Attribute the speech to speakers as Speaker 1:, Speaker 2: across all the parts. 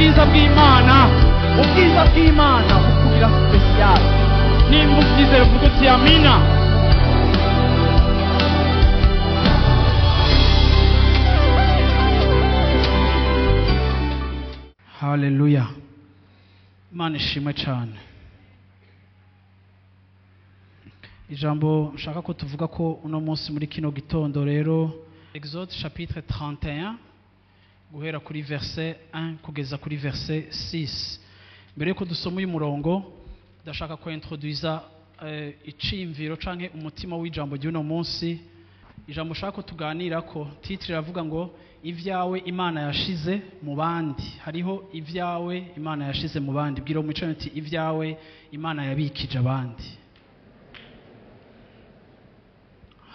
Speaker 1: ubwiza bw'Imana bukubira special. Nimba ubyizera uvuga uti amina. Haleluya. Imana ishimwe cyane. Ijambo nshaka ko tuvuga ko uno munsi muri kino gitondo rero Exode chapitre 31 guhera kuri verset 1 kugeza kuri verset 6. Mbere yuko dusoma uyu murongo ndashaka ko introduisa icimviro canke umutima w'ijambo ry'uno munsi. Ijambo nshaka ko tuganira ko titre iravuga ngo Ivyawe Imana yashize mu bandi. Hariho ivyawe Imana yashize mu bandi. Bwira mu cyane ati ivyawe Imana yabikije abandi.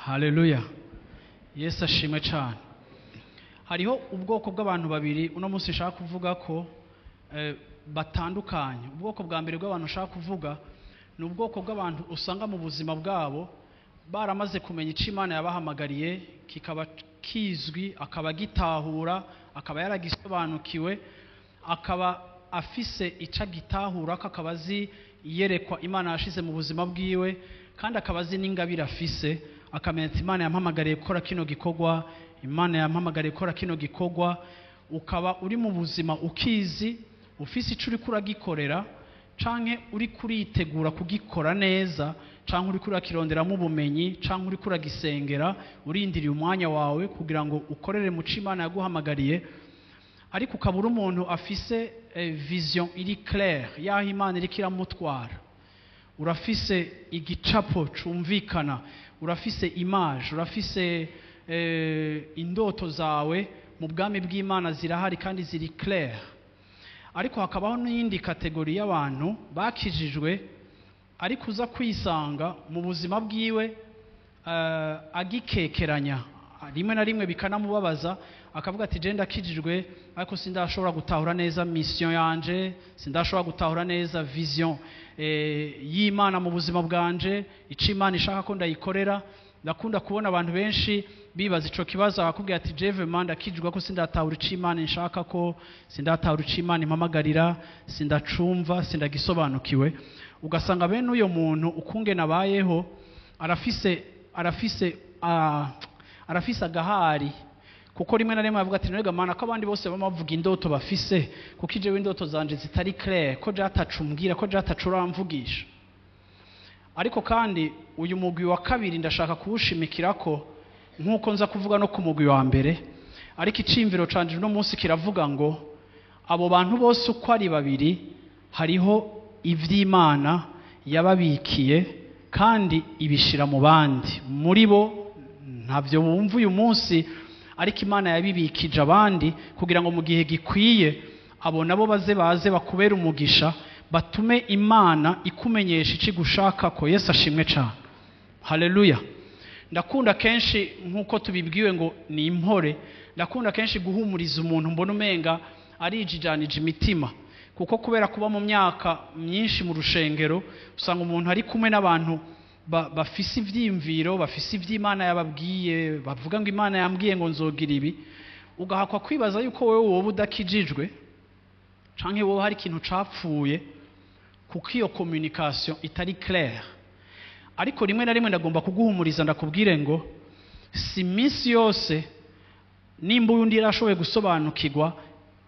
Speaker 1: Haleluya. Yesu ashimwe cyane. Hariho ubwoko bw'abantu babiri uno munsi nshaka kuvuga ko batandukanye. Ubwoko bwa mbere bw'abantu nshaka kuvuga ni ubwoko bw'abantu usanga mu buzima bwabo baramaze kumenya icyo Imana yabahamagariye, kikaba kizwi, akaba gitahura, akaba yaragisobanukiwe, akaba afise icyo gitahura, akaba azi yerekwa Imana yashize mu buzima bwiwe, kandi akaba azi n'ingabire afise, akamenya ati Imana yampamagariye gukora kino gikorwa, Imana yampamagariye gukora kino gikorwa. Ukaba uri mu buzima ukizi, ufise icyo uri kuragikorera, canke uri kuritegura kugikora neza, canke uri kurakironderamo ubumenyi, canke uri kuragisengera, urindiriye umwanya wawe kugira ngo ukorere mu cyo Imana yaguhamagariye. Ariko ukaba uri umuntu afise vision iri claire yaho Imana iri kiramutwara. Urafise igicapo cumvikana, urafise image, urafise indoto zawe mu bwami bw'Imana zirahari kandi ziri claire. Ariko hakabaho n'indi kategori y'abantu bakijijwe ariko uza kwisanga mu buzima bwiwe agikekeranya, rimwe na rimwe bikanamubabaza, akavuga ati je ndakijijwe ariko sindashobora gutahura neza mission yanje, sindashobora gutahura neza vision y'Imana mu buzima bwanje, ico Imana ishaka ko ndayikorera. Ndakunda kubona abantu benshi bibaza ico kibazo, akakubwira ati je vraiment ndakijijwe ko sindatahura ico Imana ishaka ko, sindatahura ico Imana impamagarira, sindacumva, sindagisobanukiwe. Ugasanga bene uyo muntu ukungena abayeho arafise agahari, kuko rimwe na rimwe avuga ati nega Mana ko abandi bose bamavuga indoto bafise, kuko ijewe indoto zanje zitari claire, ko jatacumbwira, ko jatacuramvugisha. Ariko kandi uyu mugwi wa kabiri ndashaka kuwushimikirako nkuko nza kuvuga no ku mugwi wa mbere. Ariko icimviro canje no munsi kiravuga ngo abo bantu bose uko ari babiri hariho ivy'Imana yababikiye kandi ibishira mu bandi. Muri bo ntavyo bumva uyu munsi, ariko Imana yabibikije abandi kugira ngo mu gihe gikwiye abo nabo baze bakubera umugisha, batume Imana ikumenyesha ici gushaka ko. Yesu ashimwe cyane. Haleluya. Ndakunda kenshi nkuko tubibwiwe ngo ni impore, ndakunda kenshi guhumuriza umuntu mbona umenga arijijanije imitima, kuko kubera kuba mu myaka myinshi mu rushengero usanga umuntu ari kumwe n'abantu bafise ivyimviro, bafise ivy'Imana yababwiye, bavuga ngo Imana yambwiye ngo nzogira ibi, ugahakwa kwibaza yuko wewe wowe udakijijwe canke wowe hari ikintu capfuye, kuko iyo communication itari claire. Ariko rimwe na rimwe ndagomba kuguhumuriza, ndakubwire ngo si minsi yose nimba undi yarashoboye gusobanukirwa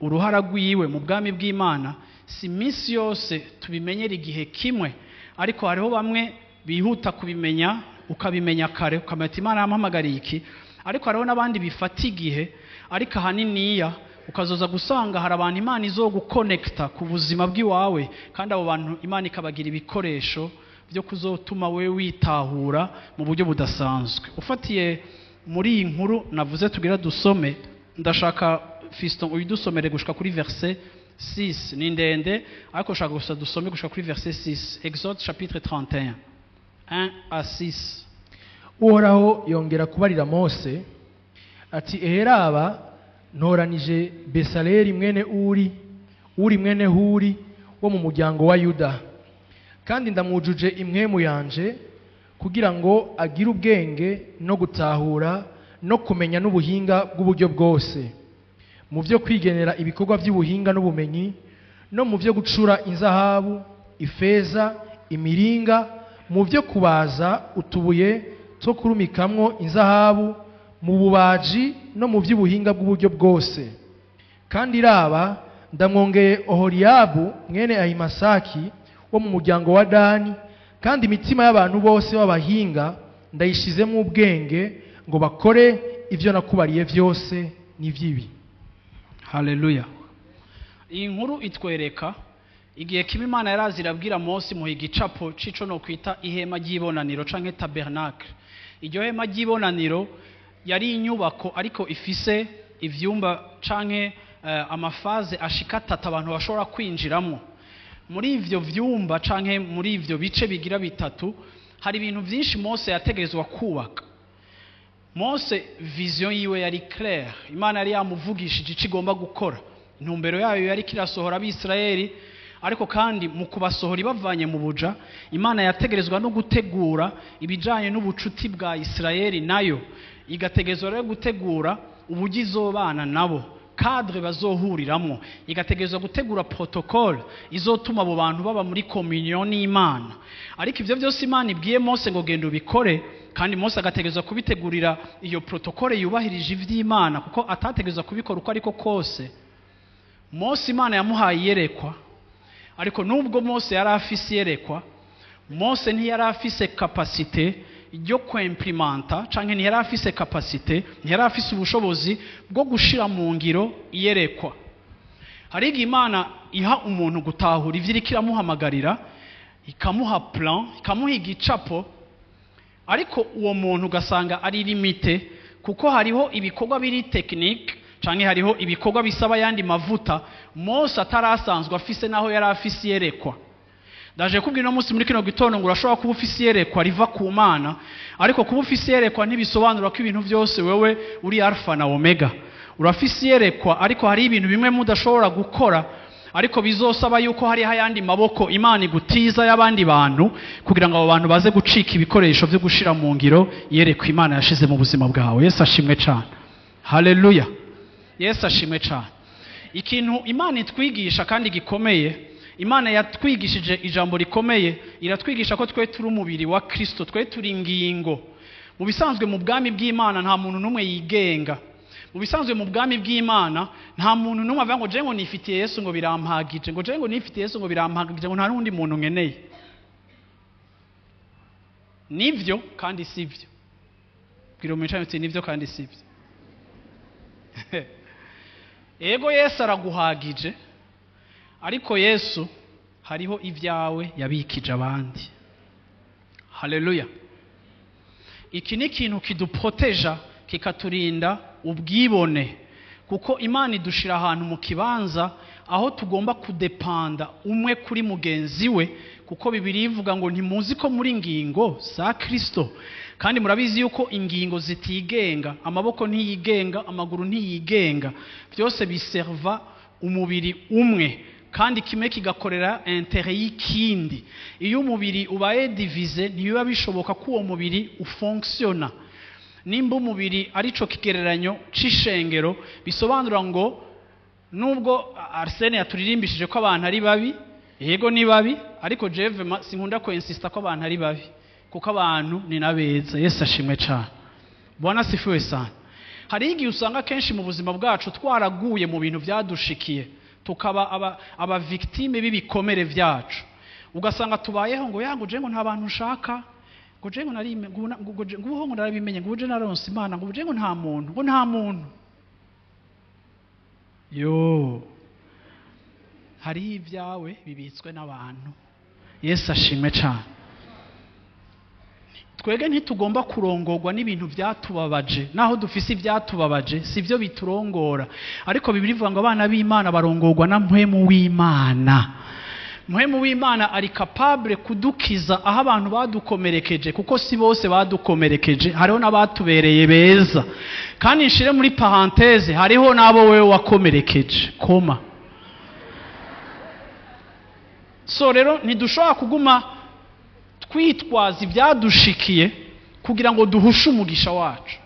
Speaker 1: uruhara rwiwe mu bwami bw'Imana, si minsi yose tubimenyera igihe kimwe. Ariko hariho bamwe bihuta kubimenya, ukabimenya kare, ukamenya ati Imana yampamagariye iki. Ariko hariho n'abandi bifata igihe, ariko ahaniniya ukazoza gusanga hari abantu Imana izoguconnecta ku buzima bw'iwawe, kandi abo bantu Imana ikabagira ibikoresho byo kuzotuma we witahura mu buryo budasanzwe. Ufatiye muri iyi nkuru navuze tugira dusome, ndashaka Fiston uyidusomere gushika kuri verset 6. Ni ndende ariko shaka gusa dusome gushika kuri verset 6. Exode chapitre 31 1 à 6.
Speaker 2: Uhoraho yongera kubarira Mose ati eheraba ntoranije Besaleri mwene Uri mwene Huri wo mu muryango wa Yuda, kandi ndamwujuje impwemu yanje kugira ngo agire ubwenge no gutahura no kumenya n'ubuhinga bw'uburyo bwose, mu byo kwigenera ibikorwa by'ubuhinga n'ubumenyi no mu byo gucura inzahabu, ifeza, imiringa, mu byo kubaza utubuye two kurumikamwo inzahabu, mu bubaji no mu by'ubuhinga bw'uburyo bwose. Kandi raba ndamwongeye Oholiyabu mwene Ahimasaki wo mu muryango wa Dani, kandi imitima y'abantu bose b'abahinga ndayishizemo ubwenge ngo bakore ivyo nakubariye vyose n'ivyibi.
Speaker 1: Haleluya. Iyi nkuru itwereka igihe kimwe Imana yarazi irabwira Mose mu igicapo cico no kwita ihema ry'ibonaniro canke tabernacle. Iryo hema ry'ibonaniro yari inyubako ariko ifise ivyumba canke amafaze ashika 3 abantu bashobora kwinjiramo. Muri ivyo vyumba canke muri ivyo bice bigira bitatu hari ibintu byinshi Mose yategerezwa kubaka. Mose vision yiwe yari claire, Imana yari yamuvugishije ikigomba gukora. Intumbero yayo yari kirasohora ab'Israeli, ariko kandi mu kubasohora ibavanye mu buja, Imana yategerezwa no gutegura ibijanye n'ubucuti bwa Israeli, nayo igategerezwa rero gutegura ubugizobana nabo, cadre bazohuriramo, igategerezwa gutegura protocole izotuma abo bantu baba muri communion n'Imana. Ariko ivyo byose Imana ibwiye Mose ngo genda ubikore, kandi Mose agategerezwa kubitegurira iyo protocole yubahirije ivy'Imana, kuko atategerezwa kubikora uko ariko kose. Mose Imana yamuhaye yerekwa, ariko nubwo Mose yari afise yerekwa, Mose ntiyari afise capacité yo kwemplimenta canke ntiyari afise capacité, ntiyari afise ubushobozi bwo gushira mu ngiro yerekwa. Hari igihe Imana iha umuntu gutahura ivyo iriko iramuhamagarira, ikamuha plan, ikamuha igicapo, ariko uwo muntu ugasanga ari limite, kuko hariho ibikorwa biri technique canke hariho ibikorwa bisaba yandi mavuta Mose atarasanzwe afise naho yari afise yerekwa. Ndaje kubwira no munsi muri kino gitondo ngo urashobora kuba ufise yerekwa riva ku Mana, ariko kuba ufise yerekwa ntibisobanura ko ibintu byose wewe uri alpha na omega. Urafise yerekwa, ariko hari ibintu bimwe mudashobora gukora, ariko bizosaba yuko hari hayandi maboko Imana igutiza y'abandi bantu kugira ngo abo bantu baze gucika ibikoresho byo gushira mu ngiro yerekwa Imana yashize mu buzima bwawe. Yesu ashimwe cyane. Haleluya. Yesu ashimwe cyane. Ikintu Imana itwigisha kandi gikomeye, Imana yatwigishije ijambo rikomeye, iratwigisha ko twe turi umubiri wa Kristo, twe turi ingingo. Mu bisanzwe mu bwami bw'Imana nta muntu numwe yigenga. Mu bisanzwe mu bwami bw'Imana nta muntu numwe avuga ngo je ngo nifitiye Yesu ngo birampagije, ngo je ngo nifitiye Yesu ngo birampagije, ngo nta nundi muntu nkeneye. Nivyo kandi sivyo. Bwira umucaye uti nivyo kandi sivyo. Ego Yesu araguhagije, ariko Yesu hariho ivyawe yabikije abandi. Haleluya. Iki ni ikintu kiduproteja, kikaturinda ubwibone, kuko Imana idushira ahantu mu kibanza aho tugomba kudepanda umwe kuri mugenzi we, kuko Bibiliya ivuga ngo ntimuzi ko muri ngingo za Kristo. Kandi murabizi yuko ingingo zitigenga, amaboko ntiyigenga, amaguru ntiyigenga, byose biserva umubiri umwe, kandi kimwe kigakorera intérêt y'ikindi. Iyo umubiri ubaye divisé ntibiba bishoboka ko uwo mubiri ufonctiona. Nimba umubiri arico kigereranyo c'ishengero, bisobanura ngo nubwo Arsene yaturirimbishije ko abantu ari babi, yego ni babi, ariko Jeve sinkunda ko insista ko abantu ari babi, kuko abantu ni nabeza. Yesu ashimwe cyane. Bwana sifiwe sana. Hari igihe usanga kenshi mu buzima bwacu twaraguye mu bintu byadushikiye, tukaba aba victime b'ibikomere byacu. Ugasanga tubayeho ngo yango je ngo nta bantu ushaka, ngo je ngo narime, ngo narabimenye, ngo je naronse Imana, ngo je ngo nta muntu, ngo nta muntu. Yo, hari ibyawe bibitswe n'abantu. Yesu ashimwe cyane. Twege ntitugomba kurongorwa n'ibintu byatubabaje, naho dufise ibyatubabaje sivyo biturongora, ariko Bibiliya ivuga ngo abana b'Imana barongorwa na mpwemu w'Imana. Mpwemu w'Imana ari capable kudukiza aho abantu badukomerekeje, kuko si bose badukomerekeje, hariho n'abatubereye beza. Kandi nshire muri parenthèse, hariho nabo wewe wakomerekeje koma. So rero ntidushobora kuguma twitwaza ibyadushikiye kugira ngo duhushe umugisha wacu.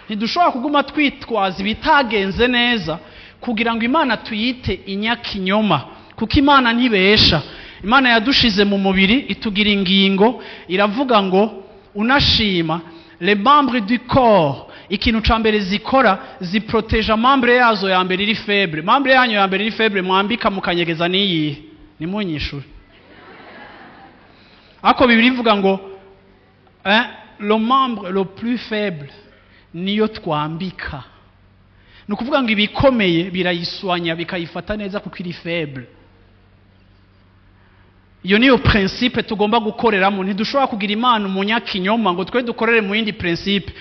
Speaker 1: ntidushobora kuguma twitwaza ibitagenze neza kugira ngo Imana tuyite inyakinyoma, kuko Imana ntibesha. Imana yadushize mu mubiri itugira ingingo, iravuga ngo unashima les membres du corps, ikintu ca mbere zikora ziproteja membre yazo ya mbere iri faible. Membre yanyu ya mbere iri faible mwambika mukanyegeza niyi nimunyishura. Ako Bibiri ivuga ngo le membre le plus faible niyo twambika. Nukuvuga ngo ibikomeye birayiswanya bikayifata neza kuko iri faible. Iyo niyo principe tugomba gukoreramo. Ntidushobora kugira Imana umunyakinyoma ngo twe dukorere mu yindi principe.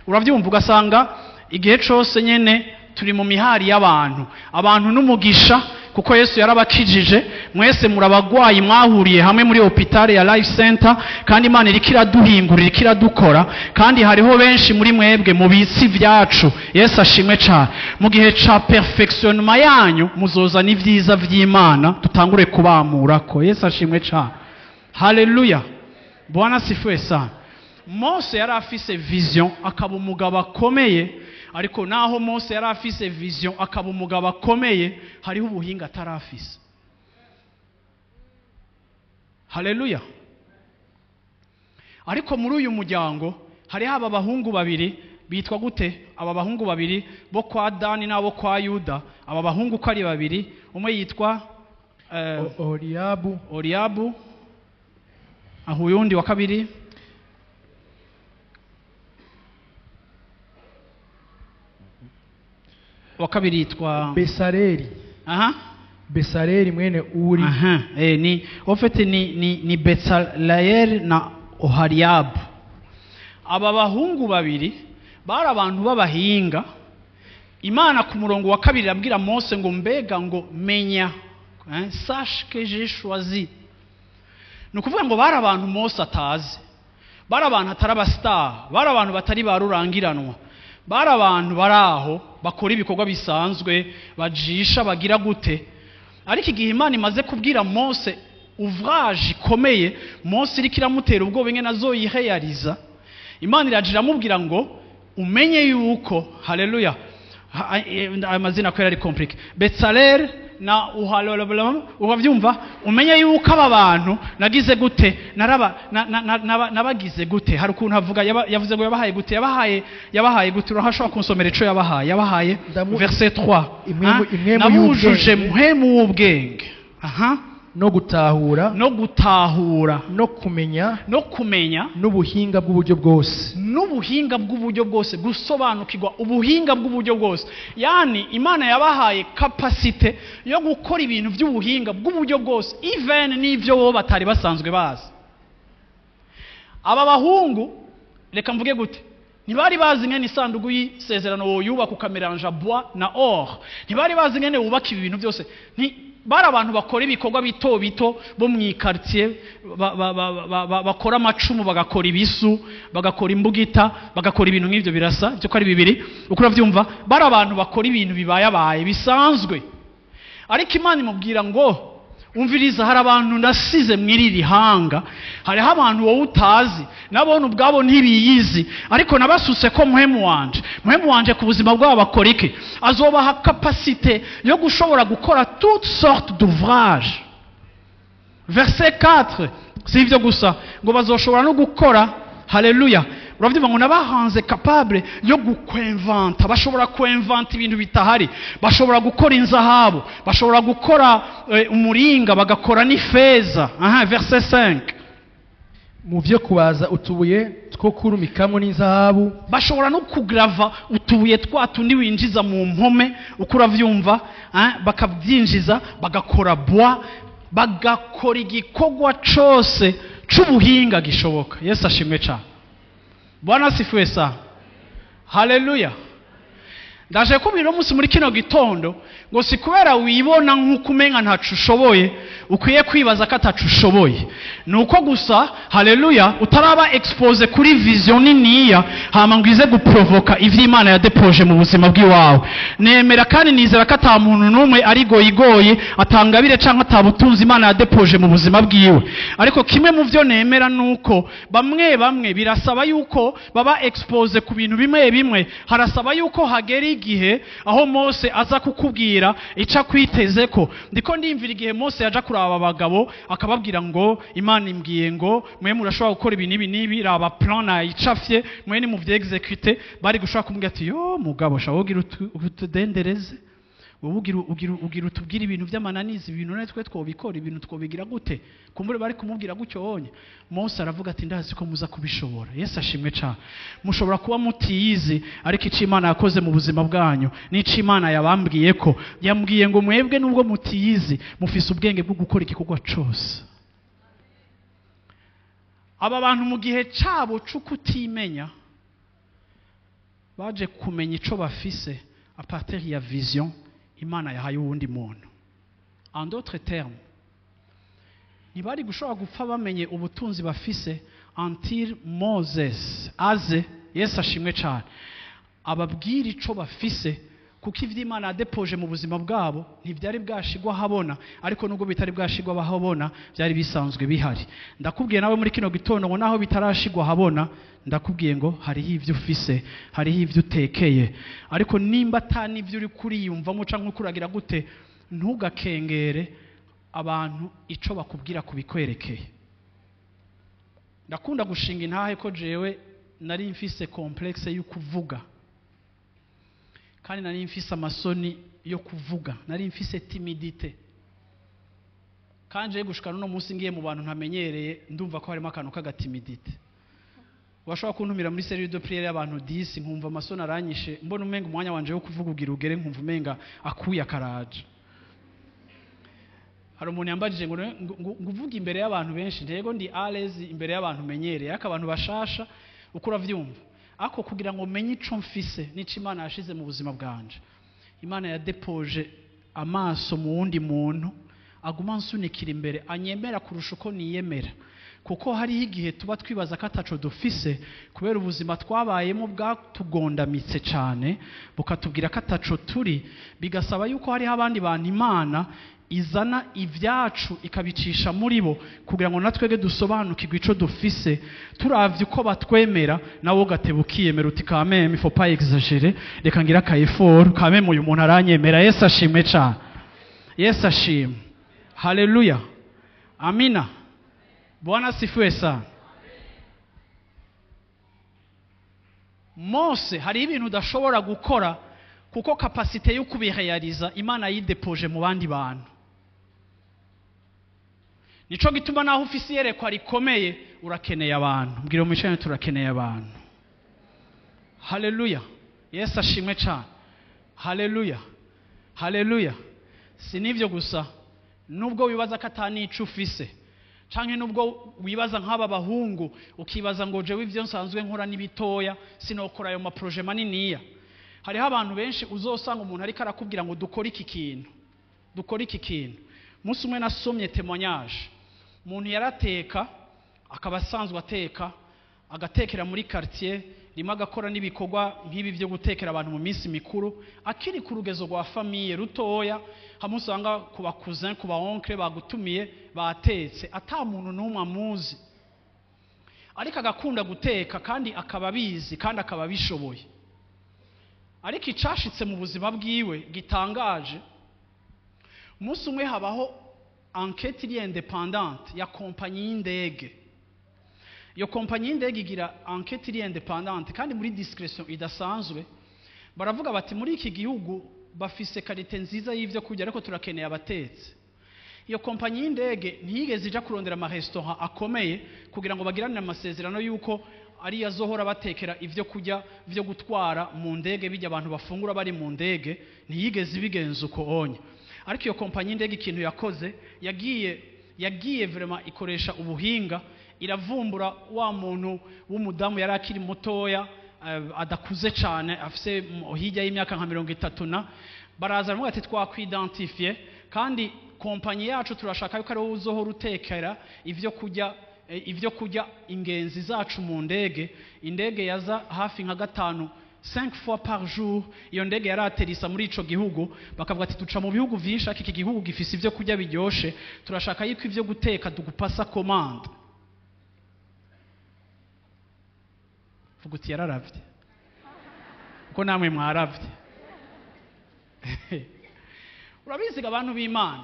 Speaker 1: Uravyumva ugasanga igihe cyose nyene turi mu mihari y'abantu. Abantu n'umugisha kuko Yesu yarabakijije, mwese murabagwayi mwahuriye hamwe muri hopitale ya Life Center, kandi Imana irikira duhingurira irikira dukora, kandi hariho benshi muri mwebwe mu bisi vyacu. Yesu ashimwe cyane. Mu gihe ca perfectionnement yanyu muzoza n'ivyiza vy'Imana tutangure kubamurako. Yesu ashimwe cyane. Haleluya. Bwana sifiwe sana. Mose yari afise vision akaba umugabo akomeye, ariko naho Mose yari afise vision akaba umugabo akomeye, hariho ubuhinga atarafise. Haleluya. Ariko muri uyu muryango hariho aba bahungu babiri bitwa gute? Aba bahungu babiri bo kwa Dani nabo kwa Yuda. Aba bahungu ko ari babiri, umwe yitwa Oriabu, aho uyundi wa kabiri yitwa
Speaker 2: Besaleli. Besaleli mwene Uri.
Speaker 1: Ni en fait ni Besaleli na Oholiabu. Aba bahungu babiri bari abantu b'abahinga. Imana ku murongo wa kabiri irabwira Mose ngo mbega ngo menya, sache que j'ai choisi. Nukuvuga ngo bari abantu Mose atazi, bari abantu atari abastar, bari abantu batari barurangiranwa, bari abantu baraho bakora ibikorwa bisanzwe bajisha bagira gute. Ariko igihe Imana imaze kubwira Mose ouvrage ikomeye, Mose iriko iramutera ubwoba ingene azoyiheyariza, Imana irajira amubwira ngo umenye yuko, haleluya, amazina kwera ari compliqué, Besaleli na Oholiabu, uravyumva, umenye yuko aba bantu nagize gute, nabagize gute. Hari ukuntu havuga yavuze ngo yabahaye gute, yabahaye gute. Urashobora kunsomera ico yabahaye verset 3. Nabujuje muhemu w'ubwenge
Speaker 2: no gutahura
Speaker 1: no kumenya
Speaker 2: n'ubuhinga bw'uburyo bwose,
Speaker 1: gusobanukirwa ubuhinga bw'uburyo bwose. Yani Imana yabahaye capacity yo gukora ibintu by'ubuhinga bw'uburyo bwose, even n'ivyo bo batari basanzwe bazi. Aba bahungu reka mvuge gute, ntibari bazi ngene isanduku y'isezerano woyubaka ukameranja bois na or, ntibari bazi ngene wubaka ibi bintu byose. Bari abantu bakora ibikorwa bito bito bo mu quartier, bakora amacumu, bagakora ibisu, bagakora imbugita, bagakora ibintu nk'ivyo birasa byo ko ari bibiri. Ukura vyumva, bari abantu bakora ibintu bibayabaye bisanzwe. Ariko Imana imubwira ngo umviriza, hari abantu ndasize mwiri rihanga, hariho abantu wowe utazi, nabone ubwabo ntibiyizi, ariko nabasutse ko muhemu wanje ku buzima bwabo bakora iki, azobaha capacité yo gushobora gukora toutes sortes d'ouvrages. Verset 4, si ivyo gusa ngo bazoshobora no gukora, haleluya, uravyumva ngo nabahanze capable yo gukwinventa, bashobora kwinventa ibintu bitahari, bashobora gukora inzahabu, bashobora gukora umuringa, bagakora n'ifeza. Verset 5,
Speaker 2: mu byo kubaza utubuye two kurumikamo n'inzahabu,
Speaker 1: bashobora no kugrava utubuye twatundi winjiza mu mpome, uko uravyumva, bakabyinjiza, bagakora bois, bagakora igikorwa cose c'ubuhinga gishoboka. Yesu ashimwe cyane. Bwana sifiwe sana. Haleluya. ndaje kubira umunsi muri kino gitondo ngo si kubera wibona nk'uko umenga ntacu ushoboye ukwiye kwibaza ko atacu ushoboye, nuko gusa haleluya utaraba expose kuri vision niniya hama ngwize guprovoka ivyo Imana yadepoje mu buzima bw'iwawe. Nemera kandi nizera ko ata muntu numwe ari goyigoyi atangabire canke atabutunzi Imana yadepoje mu buzima bwiwe, ariko kimwe mu vyo nemera nuko bamwe birasaba yuko baba expose ku bintu bimwe bimwe. Harasaba yuko hagera igihe aho Mose aza kukubwira ica kwiteze ko. Ndiko ndimvira igihe Mose yaja kuraba abagabo akababwira ngo Imana imbwiye ngo mwe murashobora gukora ibi nibi raba plan na icafye mwe ni mu vyexecute, bari gushaka kumubwira ati yo mugabo shawogira utudendereze ugira utubwira ibintu by'amananizi, ibintu natwe twobikora, ibintu twobigira gute. Kumbure bari kumubwira gutyo onye. Mose aravuga ati ndazi ko muza kubishobora. Yesu ashimwe cyane. Mushobora kuba mutiyizi ariko ico Imana yakoze mu buzima bwanyu n'ico Imana yabambwiye ko yambwiye ngo mwebwe nubwo mutiyizi mufise ubwenge bwo gukora igikorwa cyose. Aba bantu mu gihe cabo cukutimenya baje kumenya ico bafise a partir ya vision Imana yahaye uwundi muntu. En d'autres termes, ntibari gushobora gupfa bamenye ubutunzi bafise until Moses aze, Yesu ashimwe cyane, ababwira ico bafise, kuko ivyo Imana yadepoje mu buzima bwabo ntivyari bwashigwa habona, ariko nubwo bitari bwashigwa bahabona byari bisanzwe bihari. Ndakubwiye nawe muri kino gitondo ngo naho bitarashigwa habona, ndakubwiye ngo hariho ivyo ufise, hariho ivyo utekeye, ariko nimba atani ivyo uri kuriyumvamo canke ukuragira gute, ntugakengere abantu ico bakubwira kubikwerekeye. Ndakunda gushinga intahe ko jewe nari mfise complexe yo kuvuga, kandi nari mfise amasoni yo kuvuga, nari mfise timidite, kanje gushikana no munsi ngiye mu bantu ntamenyereye ndumva ko harimo akantu k'agatimidite. Washobora kuntumira muri série de prière y'abantu 10 nkumva amasoni aranyishe, mbona umenga umwanya wanje wo kuvuga ugira ugere nkumva umenga akuya karaje. Hari umuntu yambajije ngo nguvuga imbere y'abantu benshi, ntego ndi à l'aise imbere y'abantu menyereye, aka abantu bashasha ukura vyumva. Ako kugira ngo menye ico mfise n'ico Imana yashize mu buzima bwanje, Imana yadepoje amaso mu wundi muntu aguma nsunikira imbere anyemera kurusha uko niyemera, kuko hariho igihe tuba twibaza ko ataco dufise kubera ubuzima twabayemo bwatugondamitse cyane bukatubwira ko ataco turi, bigasaba yuko hariho abandi bantu Imana izana ivyacu ikabicisha muri bo kugira ngo natwege dusobanukirwe ico dufise, turavye uko batwemera nawo gatebukiyemera uti quand même il faut pas exagérer, reka ngira ka effort quand même uyu muntu aranyemera. Yesu ashimwe cyane. Yesu ashimwe. Haleluya. Amina. Bwana sifiwe sana. Mose hari ibintu udashobora gukora kuko capacité yo kubirealiza Imana yidepoje mu bandi bantu. Nico gituma naho ufisi yerekwa rikomeye urakeneye abantu. Mbwira umishane turakeneye abantu. Haleluya. Yesu ashimwe cyane. Haleluya. Haleluya. Sinivyo gusa, nubwo wibaza ko atani ico ufise, canke nubwo wibaza nk'aba bahungu ukibaza ngo jewe ivyo nsanzwe nkora n'ibitoya sinokora ayo ma projet maniniya. Hariho abantu benshi uzosanga umuntu ariko arakubwira ngo dukora iki kintu. Musi umwe nasomye témoignage, umuntu yarateka akaba asanzwe ateka, agatekera muri quartier, rimwe agakora n'ibikorwa nk'ibi byo gutekera abantu mu minsi mikuru, akiri ku rugezo rwa famille rutoya, hamusanga ku ba cousin ku ba oncle bagutumiye batetse, ata muntu n'umwe amuzi, ariko agakunda guteka kandi akababizi kandi akababishoboye. Ariko icashitse mu buzima bwiwe gitangaje, umunsi umwe habaho enquête indépendante ya kompanyi y'indege. Iyo kompanyi y'indege igira enquête indépendante kandi muri discrétion idasanzwe, baravuga bati muri iki gihugu bafise qualité nziza y'ivyo kurya ariko turakeneye abatetsi. Iyo kompanyi y'indege ntiyigeze ija kurondera ama restaurant akomeye kugira ngo bagirane amasezerano yuko ari yazohora batekera ivyo kurya vyo gutwara mu ndege bijya abantu bafungura bari mu ndege, ntiyigeze bigenza uko onye. Ariko iyo kompanyi y'indege ikintu yakoze, yagiye vraiment ikoresha ubuhinga, iravumbura wa muntu w'umudamu yari akiri mutoya adakuze cyane afise hirya y'imyaka nka 30 baraza baravuga ati twakwidentifie kandi kompanyi yacu turashaka yuko ari wowe uzohora utekera ivyo kujya ingenzi zacu mu ndege. Indege yaza hafi nka 5 fois par jour. Iyo ndege yaraterisa muri ico gihugu, bakavuga ati tuca mu bihugu vyinshi ariko iki gihugu gifise ivyo kujya biryoshe, turashaka yuko ivyo guteka tugupasa commande. Vuguti yararavye ko namwe mwaravye. Urabiziga abantu b'Imana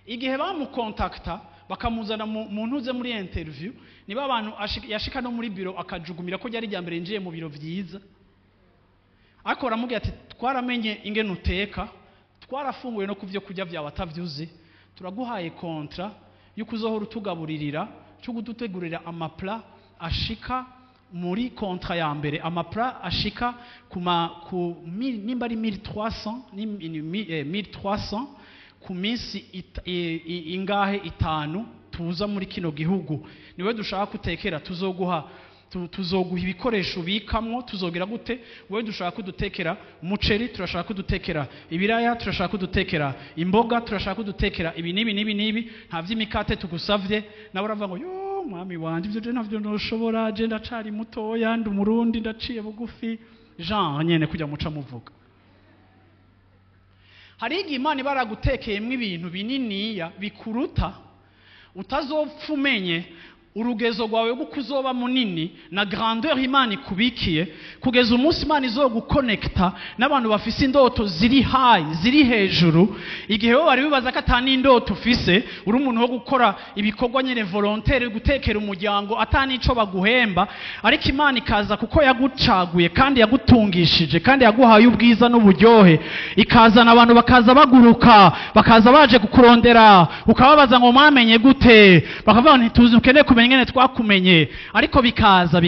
Speaker 1: igihe bamukontakta bakamuzana mu ntuze muri interview, niba abantu yashika no muri biro akajugumira ko ryari ryambere yinjiye mu biro vyiza, ariko baramubwira ati twaramenye ingene uteka, twarafunguye no kuvyo kujya vyawe atavyuzi, turaguhaye kontra yuko uzohora utugaburirira cyo gututegurira amapla ashika muri kontra ya mbere, amapla ashika nimba ari 1300 ku minsi ingahe itanu tuza muri kino gihugu. Niwe dushaka kutekera, tuzoguha ibikoresho bikamwo, tuzogira gute, wewe dushaka kudutekera umuceri, turashaka kudutekera ibiraya, turashaka kudutekera imboga, turashaka kudutekera ibi nibi, nta vy'imikate tugusavye. Nawe uravuga ngo yo mwami wanje ivyo je navyo ndoshobora, je ndacari mutoya, ndi umurundi, ndaciye bugufi, Jean nyene kujya muca muvuga. Hari igihe Imana baragutekeyemwe ibintu bininiya bikuruta, utazopfa umenye urugezo rwawe rwo kuzoba munini na grandeur Imana ikubikiye, kugeza umunsi Imana izoguconnecta n'abantu bafise indoto ziri high, ziri hejuru. Igihe wowe bari bibaza ko atani indoto ufise, uri umuntu wo gukora ibikorwa nyene volontaire, gutekera umuryango atani ico baguhemba, ariko Imana ikaza kuko yagucaguye kandi yagutungishije kandi yaguhaye ubwiza n'uburyohe, ikazana abantu bakaza baguruka, bakaza baje kukurondera, ukababaza ngo mwamenye gute, bakavuga ntituzi ukene kumenya ngene twakumenye, ariko bikaza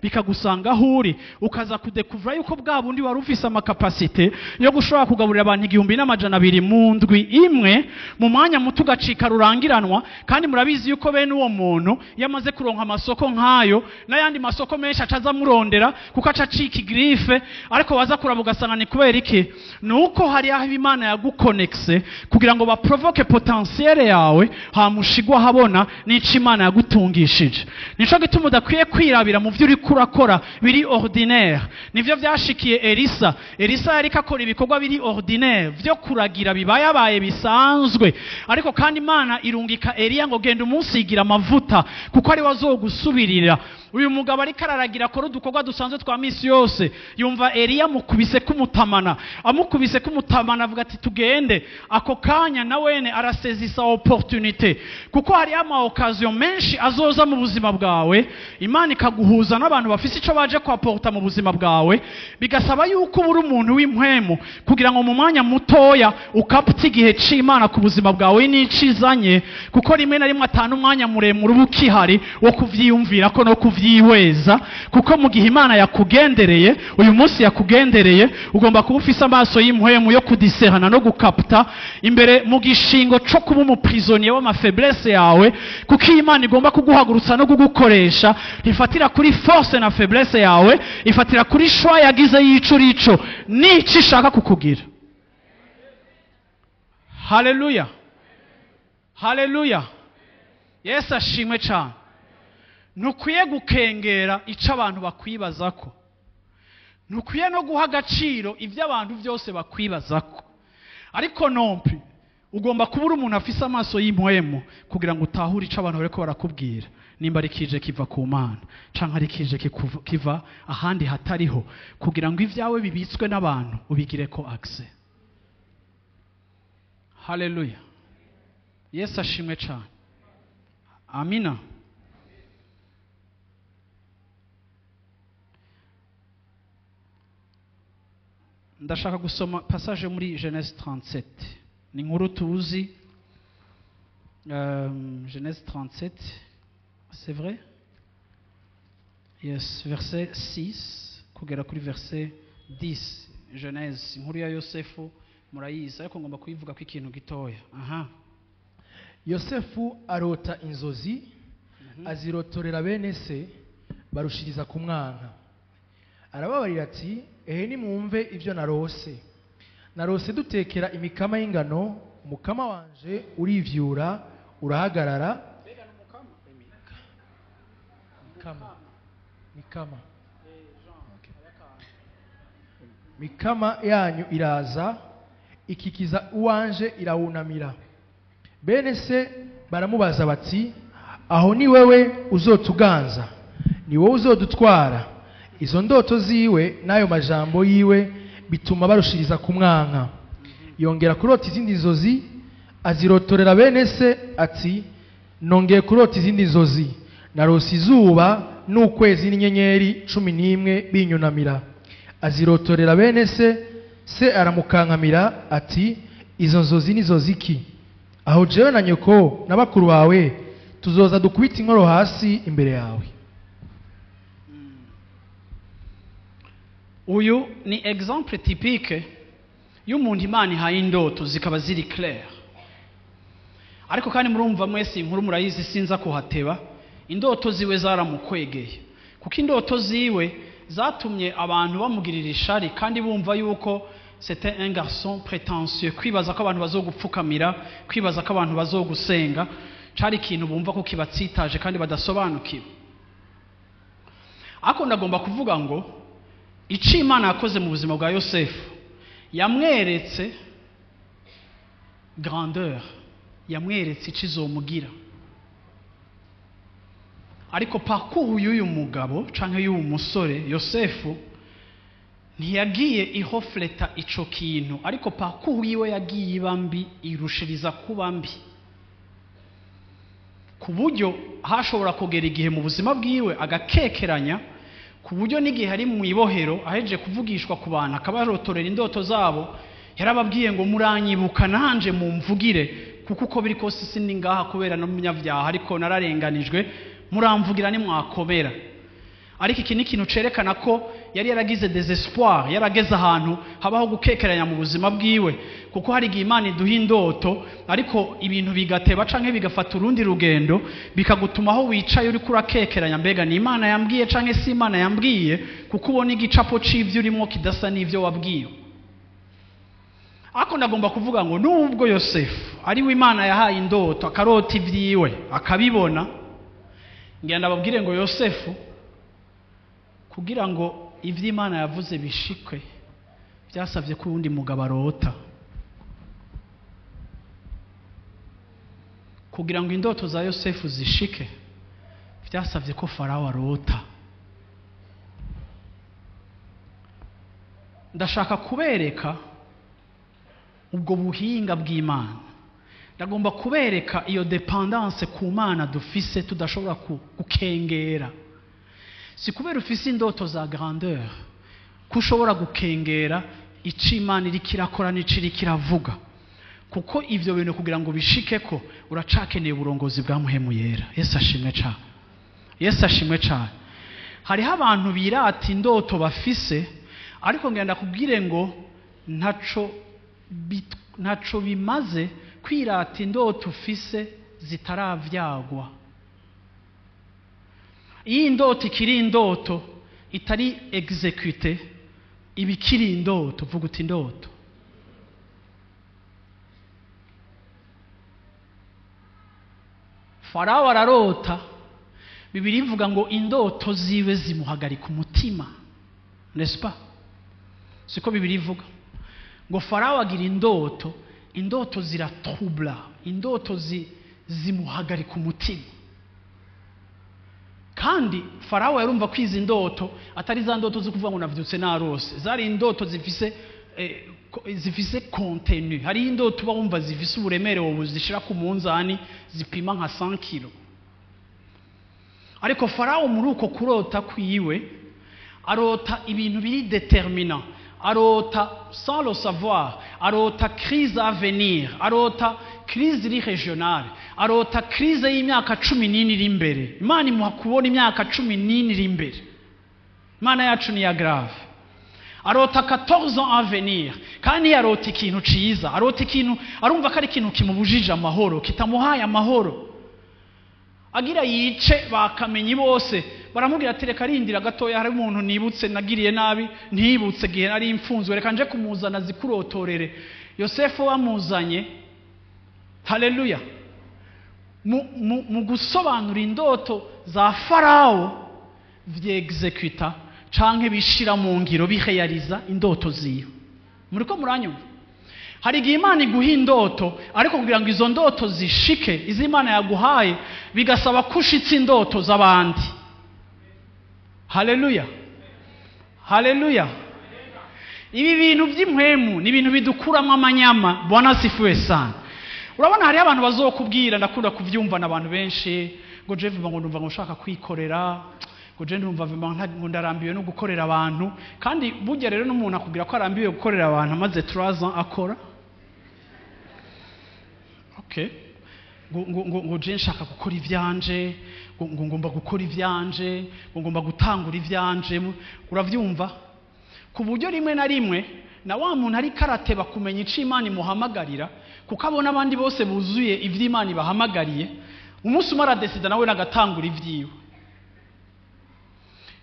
Speaker 1: bikagusanga aho uri, ukaza kudekuvura yuko bwa bundi wari ufise amakapasite yo gushobora kugaburira abantu 1200 mu ndwi imwe mu mwanya muto ugacika rurangiranwa. Kandi murabizi yuko bene uwo muntu yamaze kuronka amasoko nkayo n'ayandi masoko menshi acaza murondera kuko acacika igrife, ariko waza kuraba ugasanga ni kubera iki, nuko hari aho Imana yagukonexe kugira ngo baprovoke potentiel yawe hamushigwa habona nico Imana yagutungishije. Nico gituma udakwiye kwirabira mu byo uri kurakora biri ordinaire. Nivyo vyashikiye Elisa yari akora ibikorwa biri ordinaire byo kuragira bibayabaye bisanzwe, ariko kandi Imana irungika Eliya ngo genda umunsigira amavuta kuko ari wazogusubirira. Uyu mugabo ari kararagira kora udukorwa dusanzwe twa misi yose, yumva Eliya amukubise kumutamana avuga ati tugende. Ako kanya na wene arasezisa opportunité, kuko hari ama occasion menshi azoza mu buzima bwawe, Imana ikaguhuza n'abantu bafise ico baje kwaporta mu buzima bwawe, bigasaba yuko uri umuntu w'impwemu kugira ngo mu mwanya mutoya ukapta igihe c'Imana ku buzima bwawe n'icizanye, kuko rimwe na rimwe atanu umwanya muremure uba ukihari wo kuvyiyumvira ko no kuvyihweza. Kuko mu gihe Imana yakugendereye, uyu munsi yakugendereye, ugomba kuba ufise amaso y'impwemu yo kudiserana no gukapta imbere mu gishingo co kuba umuprisonnier w'amafaiblesse yawe, kuko Imana igomba kuguhagurutsa no kugukoresha ifatira kuri force na faiblesse yawe, ifatira kuri choix yagize y'icurico n'ici ishaka kukugira. Haleluya, haleluya, Yesu ashimwe cyane. Ntukwiye gukengera ico abantu bakwibazako, ntukwiye no guha agaciro ivyo abantu byose bakwibazako, ariko nompi ugomba kuba uri umuntu afise amaso y'impwemu kugira ngo utahure ico abantu bariko barakubwira, nimba ari kije kiva ku Mana canke ari kije kiva ahandi hatariho, kugira ngo ivyawe bibitswe n'abantu ubigireko access. Haleluya, Yesu ashimwe cyane. Amina. Ndashaka gusoma passage muri Genèse 37. Ni nkuru tuzi, Genèse 37, c'est vrai? Yes, verset 6 kugera kuri verset 10. Genèse, inkuru ya Yosefu murayizi, ariko ngomba kuyivuga ko ikintu gitoya. Aha.
Speaker 2: Yosefu arota inzozi, azirotorera bene se, barushiriza ku mwanka. Arababarira ati ehe nimwumve ibyo narose dutekera imikama y'ingano, umukama wanje urivyura urahagarara. Mikama. Mikama yanyu iraza ikikiza uwanje irawunamira. Bene se baramubaza bati aho ni wewe uzotuganza, ni wowe uzodutwara. Izo ndoto ziwe n'ayo majambo yiwe bituma barushiriza ku mwanka. Yongera kurota izindi nzozi, azirotorera bene se ati nongeye kurota izindi nzozi, narose izuba n'ukwezi n'inyenyeri 11 binyunamira. Azirotorera bene se aramukankamira ati izo nzozi nizo ziki? Aho jewe na nyoko na bakuru bawe tuzoza dukubita inkoro hasi imbere yawe.
Speaker 1: Uyu ni exemple typique y'umuntu Imana ihaye indoto zikaba ziri clair. Ariko kandi murumva mwese inkuru murayizi sinza kuhateba, indoto ziwe zaramukwegeye kuko indoto ziwe zatumye abantu bamugirira ishari kandi bumva yuko c'était un garçon prétentieux, kwibaza ko abantu bazogupfukamira, kwibaza ko abantu bazogusenga, cari ikintu bumva ko kibatsitaje kandi badasobanukiwe. Ako ndagomba kuvuga ngo ico Imana yakoze mu buzima bwa Yosefu, yamweretse grandeur, yamweretse ico izomugira. Ariko parcours y'uyu mugabo canke y'uyu musore Yosefu ntiyagiye ihofleta ico kintu, ariko parcours yiwe yagiye ibambi irushiriza kuba mbi, ku buryo hashobora kugera igihe mu buzima bwiwe agakekeranya, ku buryo n'igihe ari mu ibohero aheje kuvugishwa ku bantu akabarotorera indoto zabo, yarababwiye ngo muranyibuka nanje mumvugire, kuko uko biri kose sindi ngaha kubera no munyavyaha, ariko nararenganijwe, muramvugira ni mwakomera. Ariko iki ni ikintu cerekana ko yari yaragize desespoir, yarageze ahantu habaho gukekeranya mu buzima bwiwe, kuko hari igihe Imana iduha indoto ariko ibintu bigateba canke bigafata urundi rugendo, bikagutuma aho wicaye uri kurakekeranya, mbega ni Imana yambwiye canke si Imana yambwiye, kuko ubona igicapo c'ivyo urimo kidasa n'ivyo wabwiwe. Ako ndagomba kuvuga ngo nubwo Yosefu ari we Imana yahaye indoto akarota ivyiwe akabibona, ngenda babwire ngo Yosefu kugira ngo ivyo Imana yavuze bishikwe byasavye ko undi mugabo arota. Kugira ngo indoto za Yosefu zishike byasavye ko Farawo arota. Ndashaka kubereka ubwo buhinga bw'Imana, ndagomba kubereka iyo dependance ku Mana dufise tudashobora gukengera. Si kubera ufise indoto za grandeur kushobora gukengera ico Imana iri kirakora n'iciri kiravuga, kuko ivyo bintu kugira ngo bishike ko uracakeneye uburongozi bwa Muhemu Yera. Yesu ashimwe cyane, Yesu ashimwe cyane. Hariho abantu birata indoto bafise, ariko ngenda kubwire ngo ntaco bimaze kwirata indoto ufise zitaravyagwa. Iyi indoto ikiri indoto itari execute, ibikiri indoto, vuga uti indoto. Farawo ararota, Bibiri ivuga ngo indoto ziwe zimuhagarika umutima, n'est-ce pas? Siko Bibiri ivuga ngo Farawo agira indoto, indoto ziratroubla, indoto zimuhagarika umutima. Kandi Farawo yarumva kwiza indoto atari za ndoto zo kuvuga ngo navyutse narose, zari indoto zifise contenu. Hari indoto bumva zifise uburemere wowe zishira ku munzani zipima nka 100 kilo. Ariko Farawo muri uko kurota kwiwe arota ibintu biri determinant, arota sans le savoir, arota crise à venir, arota crise iri regionale, arota crise y'imyaka 14 iri imbere. Imana imuha kubona imyaka 14 iri imbere. Imana yacu ni ya grave. Arota 14 ans à venir, kandi arota ikintu ciza, arota ikintu arumva ko ari ikintu kimubujije amahoro, kitamuhaye amahoro. Agira yice bakamenyi bose baramubwira ati reka rindira gatoya hari umuntu nibutse nagiriye nabi ntibutse gihe nari imfunzwe reka nje kumuzana zikurotorere. Yosefu wamuzanye, haleluya, mu gusobanura indoto za Farawo vyexecuta canke bishira mu ngiro biheyariza indoto ziyo. Muriko muranyumva? Hari igihe Imana iguha indoto ariko kugira ngo izo ndoto zishike izi Imana yaguhaye bigasaba kushitsa indoto z'abandi. Haleluya, haleluya. Ibi bintu by'impwemu ni ibintu bidukuramo amanyama. Bwana sifiwe sana. Urabona hari abantu bazokubwira, ndakunda kuvyumva n'abantu benshi, ngo je vuba ngo ndumva ngo nshaka kwikorera, ngo je ndumva ngo ndarambiwe no gukorera abantu. Kandi burya rero n'umuntu akubwira ko arambiwe gukorera abantu amaze 3 ans akora. Okay, ngo je nshaka gukora ivyanje, ngo ngomba gukora ivyanje, ngo ngomba gutangura ivyanje. Uravyumva? Ku buryo rimwe na rimwe na wa muntu ari karateba kumenya ico Imana imuhamagarira, kuko abona abandi bose buzuye ivy'Imana ibahamagariye, umunsi umara decide nawe nagatangura ivyiwe.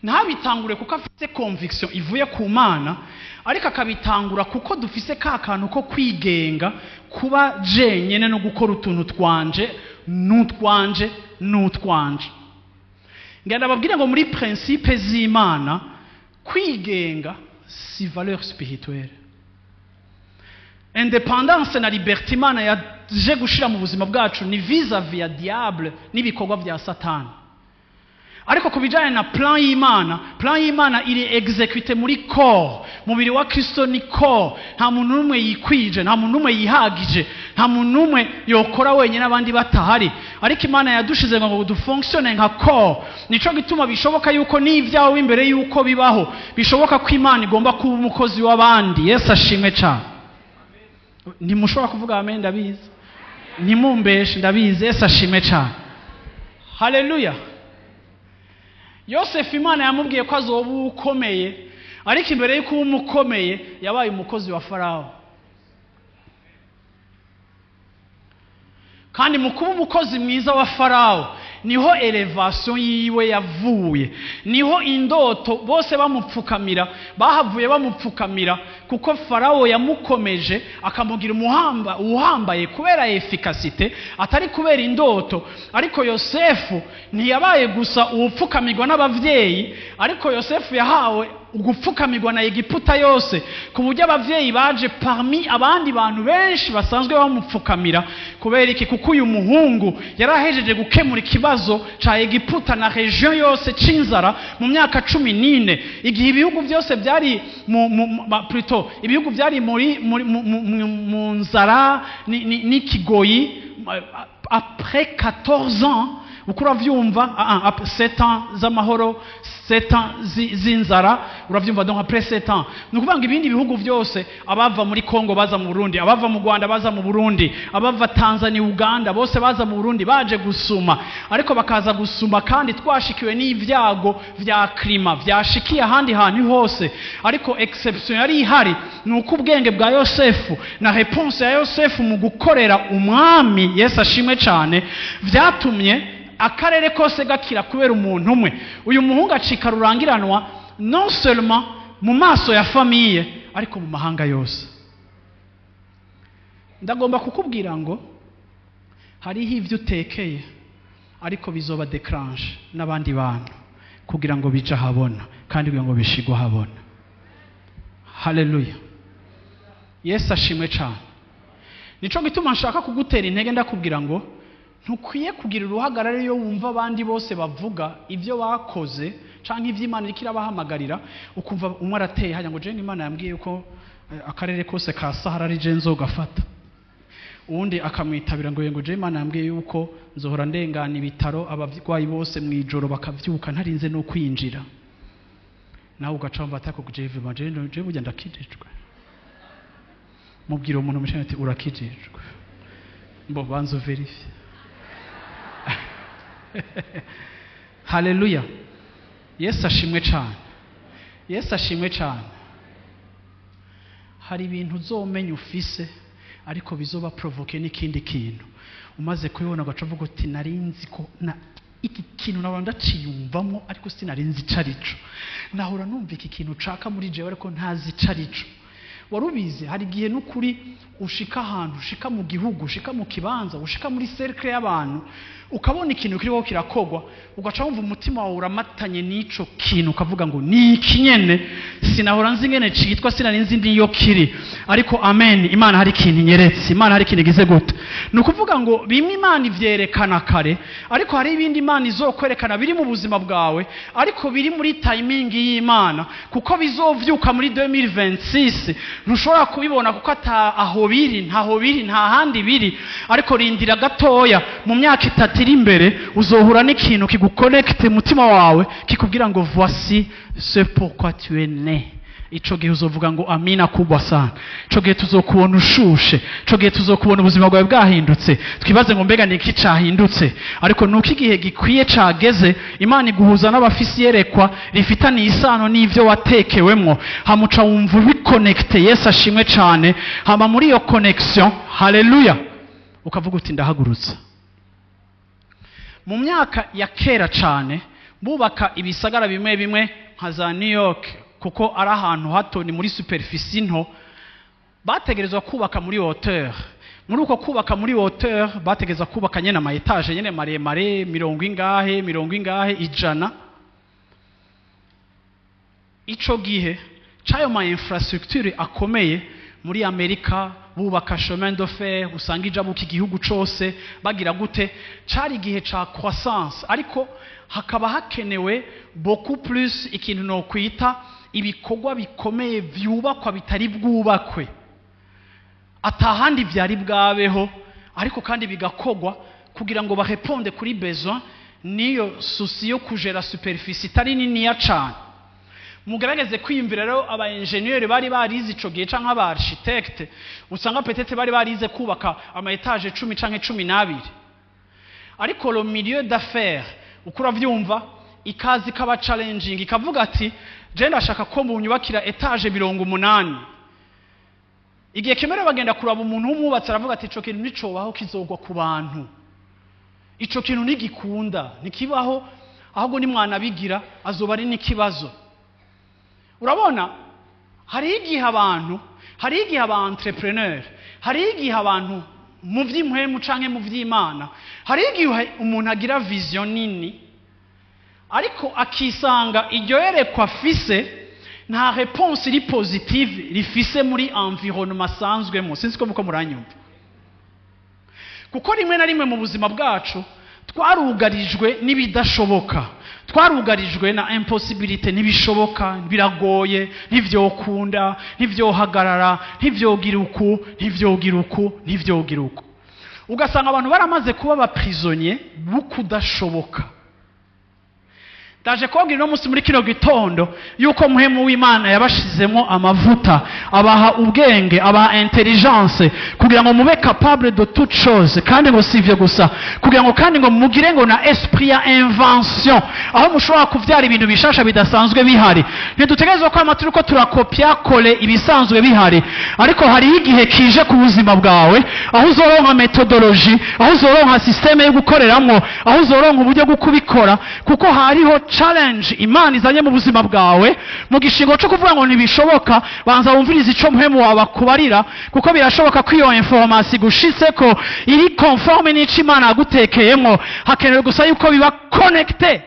Speaker 1: Ntabitangure kuko afite conviction ivuye ku Mana, ariko akabitangura kuko dufise ka kantu ko kwigenga, kuba jenyene no gukora utuntu twanje n'utwanje. Ngenda babwira ngo muri principe z'Imana kwigenga si valeur spirituelle. Independance na liberté Imana yaje gushira mu buzima bwacu ni vis-à-vis ya diable n'ibikorwa vya Satani. Ariko kubijanye na plan y'Imana iri exécuter muri corps, mubiri wa Kristo ni corps. Nta muntu numwe yikwije, nta muntu numwe yihagije, nta muntu numwe yokora wenyine abandi batahari. Ariko Imana yadushize ngo dufonctionne nka corps. Nico gituma bishoboka yuko n'ivyawe imbere yuko bibaho, bishoboka ko Imana igomba kuba umukozi w'abandi. Yesu ashimwe cyane. Ntimushobora kuvuga amen, ndabizi. Ntimumbeshe, ndabizi. Yesu ashimwe cyane. Haleluya. Yosefu Imana yamubwiye ko azoba ukomeye, ariko imbere y'uko umukomeye yabaye umukozi wa Farawo. Kandi mu kuba umukozi mwiza wa Farawo niho elevation yiwe yavuye, niho indoto bose bamupfukamira, bahavuye bamupfukamira, kuko Farawo yamukomeje akamugira uhambaye kubera efficacité, atari kubera indoto. Ariko Yosefu ntiyabaye gusa upfukamirwa n'abavyeyi, ariko Yosefu yahawe ugupfukamirwa na Egiputa yose, ku buryo abavyeyi baje parmi abandi bantu benshi basanzwe bamupfukamira. Kubera iki? Kuko uyu muhungu yarahejeje gukemura ikibazo ca Egiputa na region yose c'inzara mu myaka 14, igihe ibihugu byose byari ibihugu byari mu nzara n'ikigoyi. Après 14 ans, ukuravyumva 7 ans z'amahoro, 7 ans zinzara, uravyumva. Donc après 7 ans nukuvanga ibindi bihugu byose, abava muri Kongo baza mu Burundi, abava mu Rwanda baza mu Burundi, abava Tanzania, Uganda, bose baza mu Burundi baje gusuma. Ariko bakaza gusuma kandi twashikiwe n'ivyago vya klima vyashikiye ahandi hantu hose. Ariko exception yari ihari, nuko ubwenge bwa Yosefu na réponse ya Yosefu mu gukorera umwami, Yesu ashimwe cyane, vyatumye akarere kose gakira kubera umuntu umwe. Uyu muhungu acika rurangiranwa non seulement mu maso ya famille, ariko mu mahanga yose. Ndagomba kukubwira ngo hariho ivyo utekeye, ariko bizoba déclenche n'abandi bantu kugira ngo bija habona, kandi kugira ngo bishigwa habona. Haleluya. Yesu ashimwe cyane. Nico gituma nshaka kugutera intege ndakubwira ngo ntukwiye kugira uruhagarare yo wumva abandi bose bavuga ivyo bakoze canke ivyo Imana irikira bahamagarira, ukumva umwe arateye hanya ngo je Imana yambwiye uko akarere kose ka Sahara ari je nzogafata. Uwundi akamwitabira ngo je Imana yambwiye yuko nzohora ndengana ibitaro abavigwayi bose mwijoro bakavyuka ntarinze no kwinjira. Nawe ugacamba atako kujeve baje je burya ndakijijwe. Mubwira umuntu mushana ati urakijijwe. Mbo banzo verify. Haleluya. Yesu ashimwe cyane. Yesu ashimwe cyane. Hari ibintu uzomenya ufise, ariko bizoba provoke n'ikindi kintu. Umaze kubibona ugacavuga uti narinzi ko iki kintu nahora ndaciyumvamo ariko sinari nzi ico arico, nahora numva iki kintu caka muri jewe ariko ntazi ico arico. Warubize hari igihe n'ukuri ushika ahantu, ushika mu gihugu, ushika mu kibanza, ushika muri cercle y'abantu, ukabona ikintu kiriko kirakogwa, ugaca wumva umutima wawe uramatanye n'ico kintu, ukavuga ngo ni iki nyene, sinahora nzi ngene citwa, sinari nzi ndiyo kiri, ariko amen, Imana hari ikintu inyeretse, Imana hari ikintu igize gute. Ni ukuvuga ngo bimwe Imana ivyerekana kare, ariko hari ibindi Imana izokwerekana biri mu buzima bwawe, ariko biri muri timing y'Imana, kuko bizovyuka muri 2026 ntushobora kubibona kuko aho biri, ntaho biri, nta handi biri, ariko rindira gatoya, mu myaka 3 iri imbere uzohura n'ikintu kiguconnecte mutima wawe kikubwira ngo voici ce pourquoi tu es né. Ico gihe uzovuga ngo amina kubwa sana. Ico gihe tuzokubona ushushe, ico gihe tuzokubona ubuzima bwawe bwahindutse, twibaze ngo mbega niki cahindutse. Ariko nuko igihe gikwiye cageze, Imana iguhuza n'abafisi yerekwa rifitaniye isano n'ivyo watekewemwo, hamuca wumva ubiconnecte. Yesu ashimwe cane. Hama muri iyo connection, haleluya, ukavuga uti ndahagurutsa. Mu myaka ya kera cane bubaka ibisagara bimwe bimwe nka za New York, kuko ari ahantu hato, ni muri superficie nto, bategerezwa kubaka muri hauteur. Muri uko kubaka muri hauteur bategerezwa kubaka nyene ama etage nyene maremare, 100 ijana. Ico gihe cayo ma infrastructure akomeye muri Amerika, bubaka chemin de fer, usanga ijabuka igihugu cose, bagira gute, cari igihe ca croissance, ariko hakaba hakenewe beaucoup plus ikintu no kwita ibikorwa bikomeye vyubakwa bitari bwubakwe, atahandi vyari bwabeho, ariko kandi bigakogwa kugira ngo bareponde kuri besoin niyo souci yo kugera superficie itari niniya cane. Mugerageze kwiyumvira rero aba engineer bari barize ico gihe canke aba architecte, usanga petete bari barize kubaka ama etage 10 canke 12, ariko le milieu d'affaires ukura vyumva ikazi kaba challenging, ikavuga ati je ndashaka ko munyubakira etage 80. Igihe kimere bagenda kuraba umuntu w'umwubatsi aravuga ati ico kintu nicobaho kizogwa ku bantu, ico kintu nigikunda nikibaho, ahubwo ni mwana bigira azoba ari n'ikibazo. Urabona, hari igihe abantu, hari igihe aba entrepreneur, hari igihe abantu mu vy'impwemu canke mu vy'Imana, hari igihe umuntu agira vision nini, ariko akisanga iryo yerekwa afise nta réponse iri positive rifise muri environnement asanzwemo. Sinzi ko muko muranyumva, kuko rimwe na rimwe mu buzima bwacu twarugarijwe n'ibidashoboka, twarugarijwe na impossibilité, n'ibishoboka biragoye, ntivyokunda, ntivyohagarara, ntivyogira uku. Ugasanga abantu baramaze kuba abaprisonnier b'ukudashoboka. Ndaje kubabwira no musi muri kino gitondo yuko muhemu w'Imana yabashizemo amavuta, abaha ubwenge, abaha intelligence, kugira ngo mube capable de toute chose, kandi ngo sivyo gusa, kugira ngo kandi ngo mugire ngo na esprit ya invention, aho mushobora kuvyara ibintu bishasha bidasanzwe bihari. Ntidutegerezwa ko amaturi ko turakopia kole ibisanzwe bihari, ariko hari igihe kije ku buzima bwawe aho uzoronka methodology, aho uzoronka systeme yo gukoreramwo, aho uzoronka uburyo bwo kubikora, kuko hariho challenge Imana izanye mu buzima bwawe. Mu gishingo cyo kuvuga ngo ntibishoboka, banza wumvirize ico muhemu wawe akubarira, kuko birashoboka ko iyo information gushitseko iri conforme n'ico Imana yagutekeyemo. Hakenewe gusa yuko biba connecté.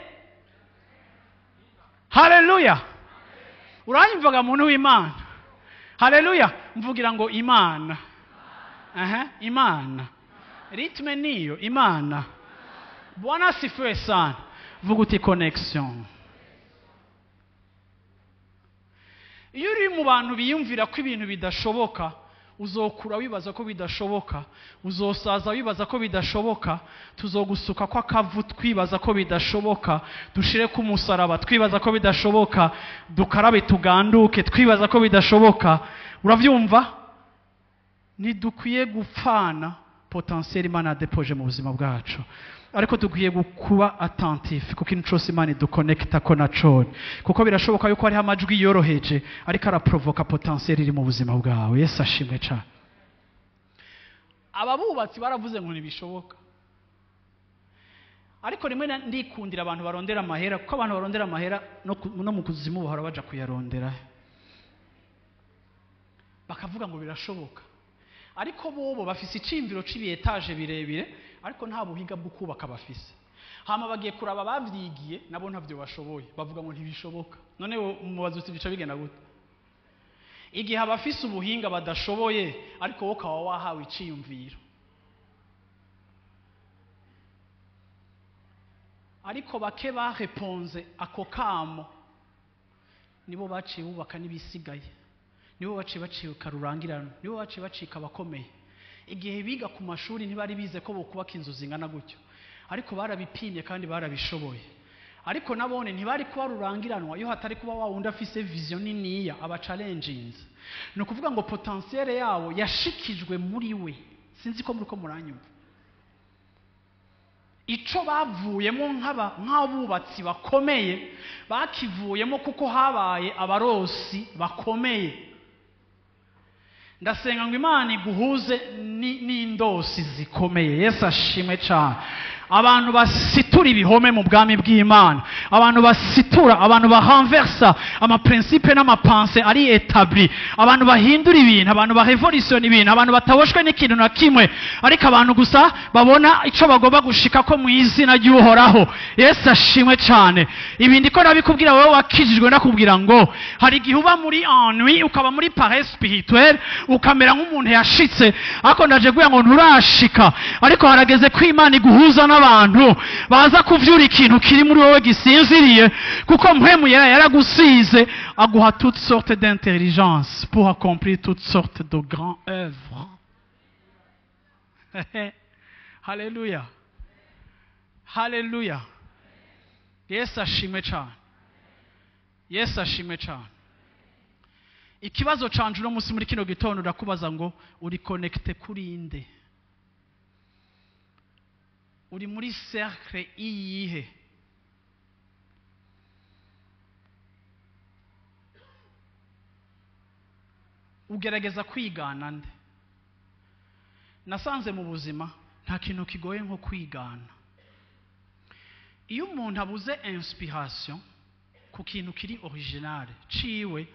Speaker 1: Haleluya, uranyumvaga muntu w'Imana? Haleluya, mvugira ngo Imana, Imana, ritme niyo Imana. Bwana asifiwe sana. Vuga uti connection. Iyo uri mu bantu biyumvira ko ibintu bidashoboka, uzokura wibaza ko bidashoboka, uzosaza wibaza ko bidashoboka, tuzogusuka kwa kavu twibaza ko bidashoboka, dushire ku musaraba twibaza ko bidashoboka, dukarabe tuganduke twibaza ko bidashoboka. Uravyumva? Nidukwiye gupfana potentiel Imana depoje mu buzima bwacu, ariko dukwiye kuba attentif kuko kintu cyose Imana duconnecta ko naco, kuko birashoboka yuko hari amajwi yoroheje ariko araprovoka potentiel iri mu buzima bwawe. Yesu ashimwe cyane. Ababubatsi baravuze ngo ntibishoboka, ariko rimwe ndikundira abantu barondera amahera, kuko abantu barondera amahera no mu kuzimu bahora baja kuyarondera, bakavuga ngo birashoboka. Ariko bobo bafise icimviro c'ibiyetaje birebire, ariko nta buhiga bwo kubaka bafise. Hama bagiye kuraba bavyigiye, nabo ntavyo bashoboye, bavuga ngo ntibishoboka. None umubazo uti bica bigenda gute? Igihe abafise ubuhinga badashoboye, ariko wowe ukaba wahawe iciyumviro. Ariko bake bareponze ako kamo, nibo baciye bubaka n'ibisigaye, nibo baciye bacika rurangirano, nibo baciye bacika abakomeye. Igihe biga ku mashuri ntibari bize ko bokubaka inzu zingana gutyo, ariko barabipimye kandi barabishoboye. Ariko nabone ntibari kuba rurangiranwa iyo hatari kuba wa wundi afise vision niniya aba challenges. No kuvuga ngo potentiel yawo yashikijwe muri we. Sinzi ko muri ko muranyumva. Ico bavuyemo nk'abubatsi bakomeye, bakivuyemo kuko habaye abarosi bakomeye. Ndasenga ngo Imana iguhuze n'indosi zikomeye. Yesu ashimwe cyane. Abantu basitura ibihome mu bwami bw'Imana, abantu basitura, abantu bahanversa ama principe n'amapanse ari établi, abantu bahindura ibintu, abantu barevolution ibintu, abantu bataboshwe n'ikintu na kimwe, ariko abantu gusa babona ico bagomba gushika ko mu izina ry'Uhoraho. Yesu ashimwe cyane. Ibi ndiko nabikubwira wowe wakijijwe, nakubwira ngo hari igihe uba muri ennui, ukaba muri paresse spirituelle, ukamera nk'umuntu yashitse, ariko ndaje kugira ngo nturashika, ariko harageze ko Imana iguhuza n'abantu baza kuvyura ikintu kiri muri wowe gisinziriye, kuko mpwemu yaragusize, aguha toutes sortes d'intelligence pour accomplir toutes sortes de grandes œuvres. Hallelujah. Hallelujah. Yesu ashimwe cyane. Yesu ashimwe cyane. Ikibazo canje uno munsi muri kino gitondo ndakubaza ngo uri connecte kuri inde? Uri muri cercle iyihe? Ugerageza kwigana nde? Nasanze mu buzima nta kintu kigoye nko kwigana. Iyo umuntu abuze inspiration ku kintu kiri original ciwe,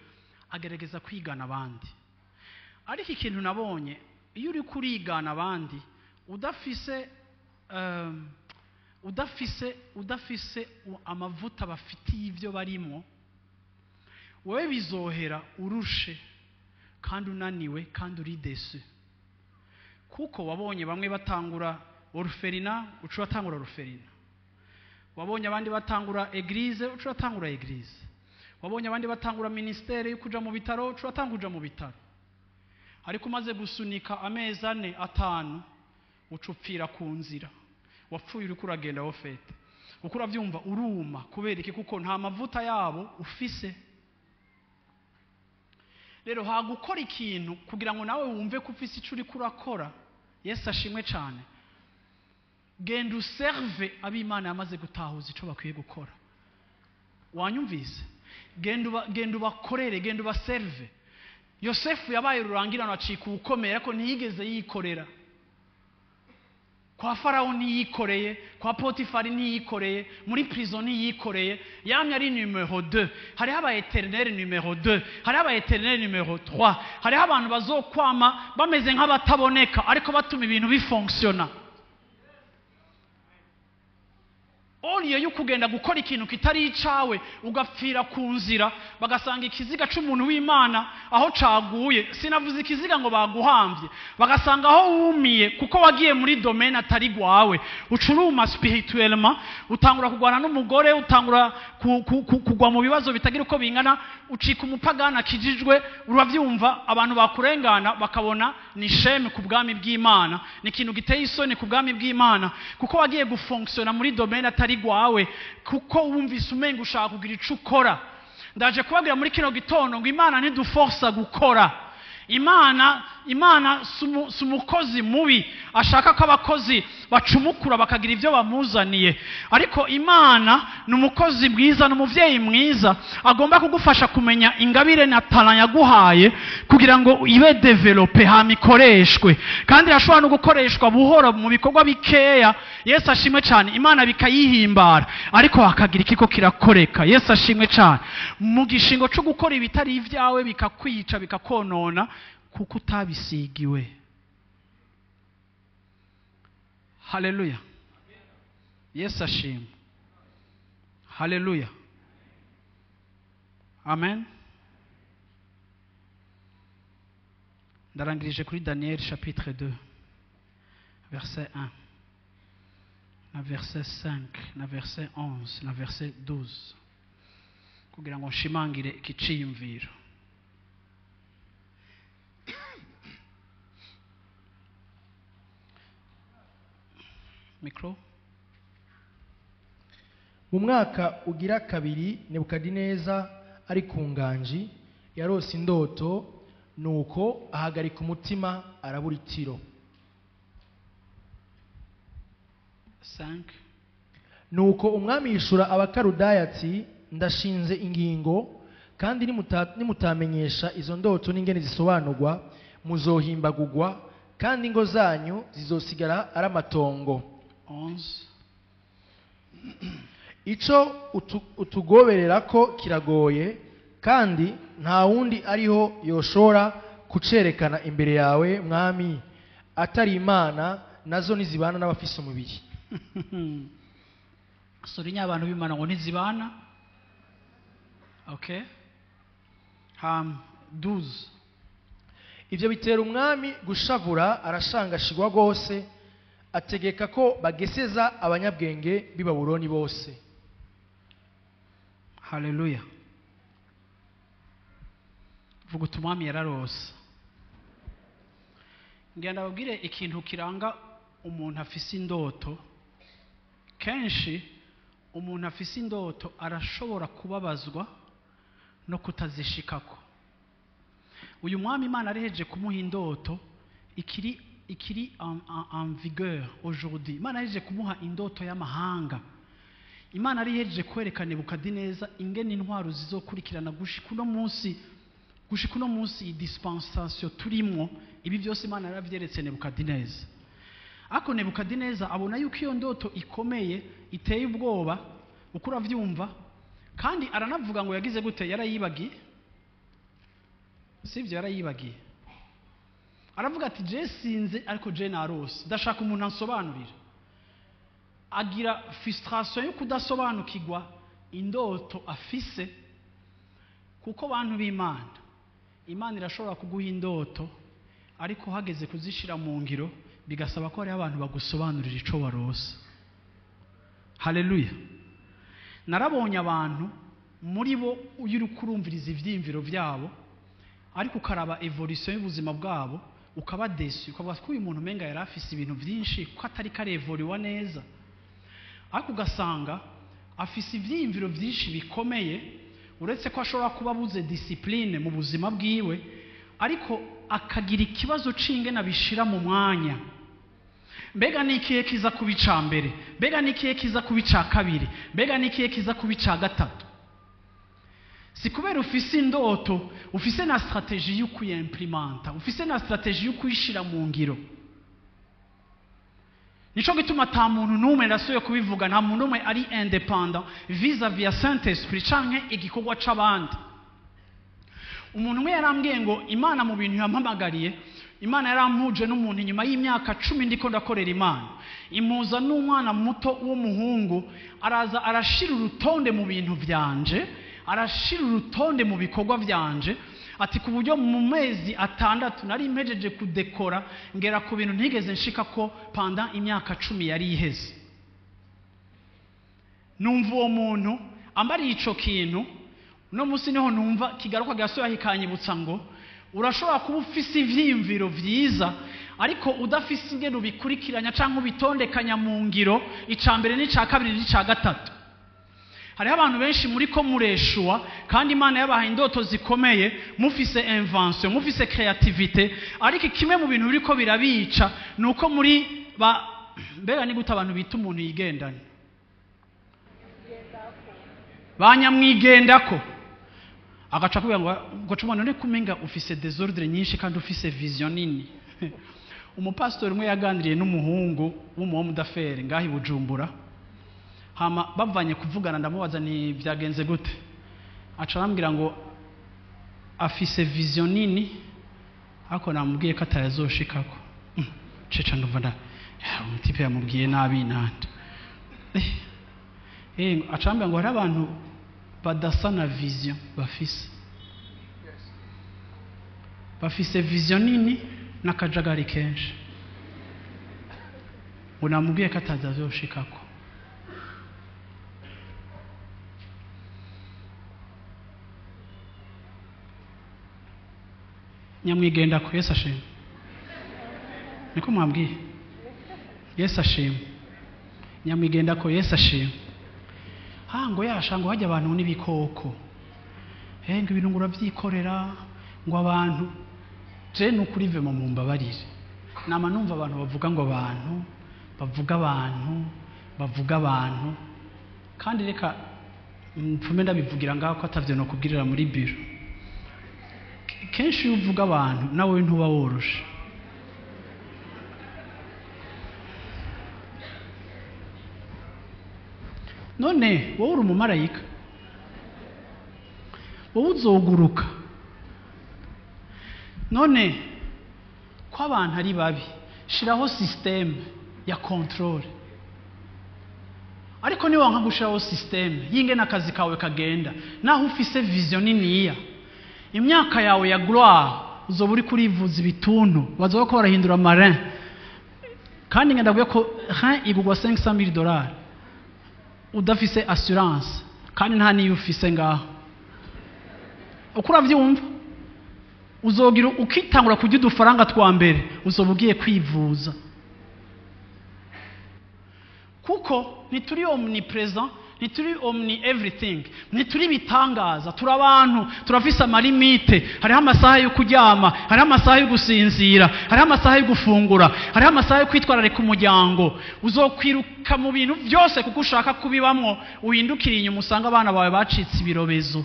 Speaker 1: agerageza kwigana abandi. Ariko ikintu nabonye, iyo uri kurigana abandi udafise amavuta bafitiye ibyo barimo, wowe bizohera urushe kandi unaniwe kandi uri desu. Kuko wabonye bamwe batangura orphelinat, uca batangura orphelinat. Wabonye abandi batangura eglise, uca batangura eglise. Wabonye abandi batangura ministere yo kuja mu bitaro, uca batanguja mu bitaro. Ariko umaze gusunika amezi 4 5, ucupfira ku nzira. Wapfuye uri kuragenda wo fete. Uko uravyumva uruma kubera iki? Kuko nta mavuta yabo ufise. Rero hagukora ikintu kugira ngo nawe wumve ko ufise ico uri kurakora. Yesu ashimwe cyane. Genda userve ab'Imana yamaze gutahuza ico bakwiye gukora. Wanyumvise? Genda ubakorere, genda ubaserve. Yosefu yabaye rurangirano acika ukomeye, ariko ntiyigeze yikorera. Kwa Farao ntiyikoreye, kwa Potifari ntiyikoreye, muri prison ntiyikoreye, yamye ari numero 2. Hariho aba eternel numero 2, hariho aba eternel numero 3, hariho abantu bazokwama bameze nk'abataboneka ariko batuma ibintu bifunctiona. Oliye yo kugenda gukora ikintu kitari icawe ugapfira ku nzira, bagasanga ikiziga c'umuntu w'Imana aho caguye. Sinavuze ikiziga ngo baguhambye, bagasanga aho wumiye kuko wagiye muri domaine atari gwawe. Ucuruma spirituellement, utangura kugwana n'umugore, utangura kugwa mu bibazo bitagira uko bingana, ucika umupagana kijijwe. Uravyumva abantu bakurengana bakabona ni shame ku bwami bw'Imana, ni ikintu giteye isoni ku bwami bw'Imana, kuko wagiye gufunctiona muri domaine atari gwawe, kuko wumvise umenga ushaka kugira ico ukora. Ndaje kubabwira muri kino gitondo ngo Imana ntiduforsa gukora. Imana imana si umukozi mubi ashaka ko abakozi bacumukura bakagira ibyo bamuzaniye, ariko imana ni umukozi mwiza, ni umubyeyi mwiza agomba kugufasha kumenya ingabire na talent yaguhaye kugira ngo ibe develope hama ikoreshwe, kandi irashobora no gukoreshwa buhoro mu bikorwa bikeya. Yesu ashimwe cyane, imana bikayihimbara ariko hakagira ikiko kirakoreka. Yesu ashimwe cyane. Mu gishingo cyo gukora ibitari ibyawe bikakwica bikakonona kuko utabisigiwe. Haleluya. Yesu ashimwe. Haleluya. Amen. Ndarangirije kuri Daniel chapitre 2 verset 1 na verset 5 na verset 11 na verset 12 kugira ngo nshimangire ikiciyumviro. Mikro.
Speaker 2: Mu mwaka ugira kabiri Nebukadineza ari ku nganji yarose indoto, nuko ahagarika umutima arabura itiro.
Speaker 1: 5.
Speaker 2: Nuko umwami yishura abakarudaya ati, ndashinze ingingo kandi nimutamenyesha izo ndoto n'ingene zisobanurwa muzohimbagurwa, kandi ingo zanyu zizosigara ari amatongo.
Speaker 1: 11.
Speaker 2: Ico utugoberera ko kiragoye, kandi nta wundi ariho yoshora kucerekana imbere yawe mwami atari Imana, nazo nizibana n'abafise umubiri.
Speaker 1: Sorinya abantu b'Imana ngo ntizibana. Okay. 12.
Speaker 2: Ivyo bitera umwami gushavura, arashangashirwa rwose, ategeka ko bageseza abanyabwenge b'i Babuloni bose.
Speaker 1: Haleluya. Vuga umwami yararose. Ngenda babwire ikintu kiranga umuntu afise indoto. Kenshi umuntu afise indoto arashobora kubabazwa no kutazishikako. Uyu mwami Imana ariheje kumuha indoto ikiri en vigueur aujourd'hui. Imana ariheje kumuha indoto y'amahanga. Imana ariheje kwerekana Nebukadineza ingene intwaro zizokurikirana gushika uno munsi dispensation turimo. Ibi byose Imana yaravyeretse Nebukadineza. Ako Nebukadineza abona yuko iyo ndoto ikomeye iteye ubwoba uko uravyumva, kandi aranavuga ngo yagize gute, yarayibagiye. Sivyo, yarayibagiye. Aravuga ati je sinze ariko je narose, ndashaka umuntu ansobanurira. Agira frustration yo kudasobanukirwa indoto afise, kuko bantu b'Imana, Imana irashobora kuguha indoto ariko hageze kuzishira mu ngiro bigasaba ko ari abantu bagusobanurira ico warose. Haleluya. Narabonye abantu muri bo uyiri kurumviriza ivyimviro vyabo ariko ukaraba evolution y'ubuzima bwabo ukaba desu, ukavuga ko uyu muntu menga yari afise ibintu byinshi ko atari kare evoliwa neza, ariko ugasanga afise ivyimviro byinshi bikomeye, uretse ko ashobora kuba abuze discipline mu buzima bwiwe, ariko akagira ikibazo cinge nabishira mu mwanya. Mbega nikiye kiza kubica mbere, mbega nikiye kiza kubica kabiri, mbega nikiye kiza kubica gatatu. Si kubera ufise indoto, ufise na strategie yo kuyimplementa, ufise na strategie yo kuyishira mu ngiro. Nico gituma ta muntu numwe ndasuye kubivuga, nta muntu numwe ari independent vis-à-vis ya Saint-Esprit canke igikorwa c'abandi. Umuntu umwe yarambwiye ngo Imana mu bintu yampamagariye, Imana yarampuje n'umuntu inyuma y'imyaka 10 ndiko ndakorera Imana. Imuza n'umwana muto w'umuhungu, araza arashira urutonde mu bintu vyanje, arashira urutonde mu bikorwa vyanje, ati ku buryo mu mezi 6 nari impejeje kudekora ngera ku bintu ntigeze nshika ko pendant imyaka 10 yari iheze. Numva uwo muntu ambari ico kintu, no musi niho numva kigaruka gasoya hikanyibutsa ngo urashobora kuba ufise ivyimviro vyiza ariko udafise ingene ubikurikiranya canke ubitondekanya mu ngiro, icambere n'ica kabiri n'ica gatatu. hariho abantu benshi muri ko mureshua kandi Imana yabahaye indoto zikomeye, mufise invention, mufise creativity, ariko kimwe mu bintu biriko birabica nuko muri mbega ni gute abantu bita umuntu yigendana, banyamwigendako, agaca kuvuga ngo cumwana ne kumenga ufise desordre nyinshi kandi ufise vision nini. Umupastori umwe yaganiriye n'umuhungu w'umuhomu d'affaires ngahi Bujumbura, hama bavanye kuvugana ndamubaza ni byagenze gute, aca arambwira ngo afise vision nini ako namubwiye ko atayazoshikako. Ceca ndumva umutipe yamubwiye nabi nande. Aca arambwira ngo hari abantu badasa na vision bafise vision nini n'akajagari kenshi, ngo namubwiye ko atazazoshikako. Nyamwigendako, Yesu ashimwe. Niko mwabwiye? Yesu ashimwe. Nyamwigendako, Yesu ashimwe. Ngo yashango hajya abantu n'ibikoko, ngo ibintu urabyikorera, ngo abantu je nukuri ve mu mumbabarire, nama numva abantu bavuga ngo bavuga abantu kandi reka mfume ndabivugira ngaho ko atavye no kubwirira muri biro. Kenshi uvuga abantu nawe ntuba woroshe. None wowe uri umumarayika, wowe uzoguruka. None ko abantu ari babi, shiraho system ya control. Ariko ni wanka gushiraho system yinge nakazi kawe kagenda, naho ufise vision niniya, imyaka yawe ya gloire uzoba uri kurivuza ibituntu, bazoba ko barahindura marin, kandi ngendavuye ko rein igugwa $500,000 udafise assurance, kandi nta niyo ufise ngaho. Ukura vyumva uzogira ukitangura kujya udufaranga twa mbere, uzoba ugiye kwivuza, kuko nituri omnipresent, nituri omni everything, nituri bitangaza. Turi abantu, turafise amalimite. Hariho amasaha yo kuryama, hariho amasaha yo gusinzira, hariho amasaha yo gufungura, hariho amasaha yo kwitwararika umuryango. Uzokwiruka mu bintu byose kuko ushaka kubibamwo, uhindukira inyuma usanga abana bawe bacitse ibirobezo,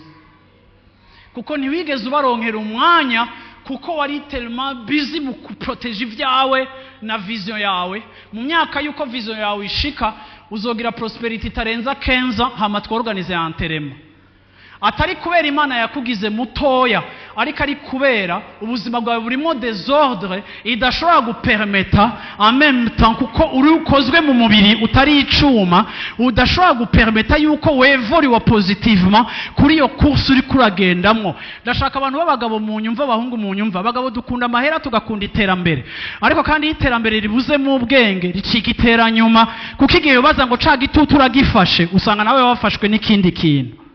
Speaker 1: kuko ntiwigeze ubaronkera umwanya, kuko wari tellement busy mu kuproteje ibyawe na vision yawe. Mu myaka yuko vision yawe ishika, uzogira prosperity tarenza kenza, hama tworganize anterema. Atari kubera Imana yakugize mutoya, ariko ari kubera ubuzima bwawe burimo desordre idashobora gupermeta en même temps, kuko uri ukozwe mu mubiri utari icuma, udashobora gupermeta yuko wevoriwa positivement kuri iyo course uri kuragendamwo. Ndashaka abantu b'abagabo mu nyumva, abahungu mu nyumva. Abagabo dukunda amahera, tugakunda iterambere, ariko kandi iterambere ribuze mu bwenge ricika iteranyuma, kuko igihe ubaza ngo ca gitutu uragifashe, usanga nawe wafashwe n'ikindi kintu.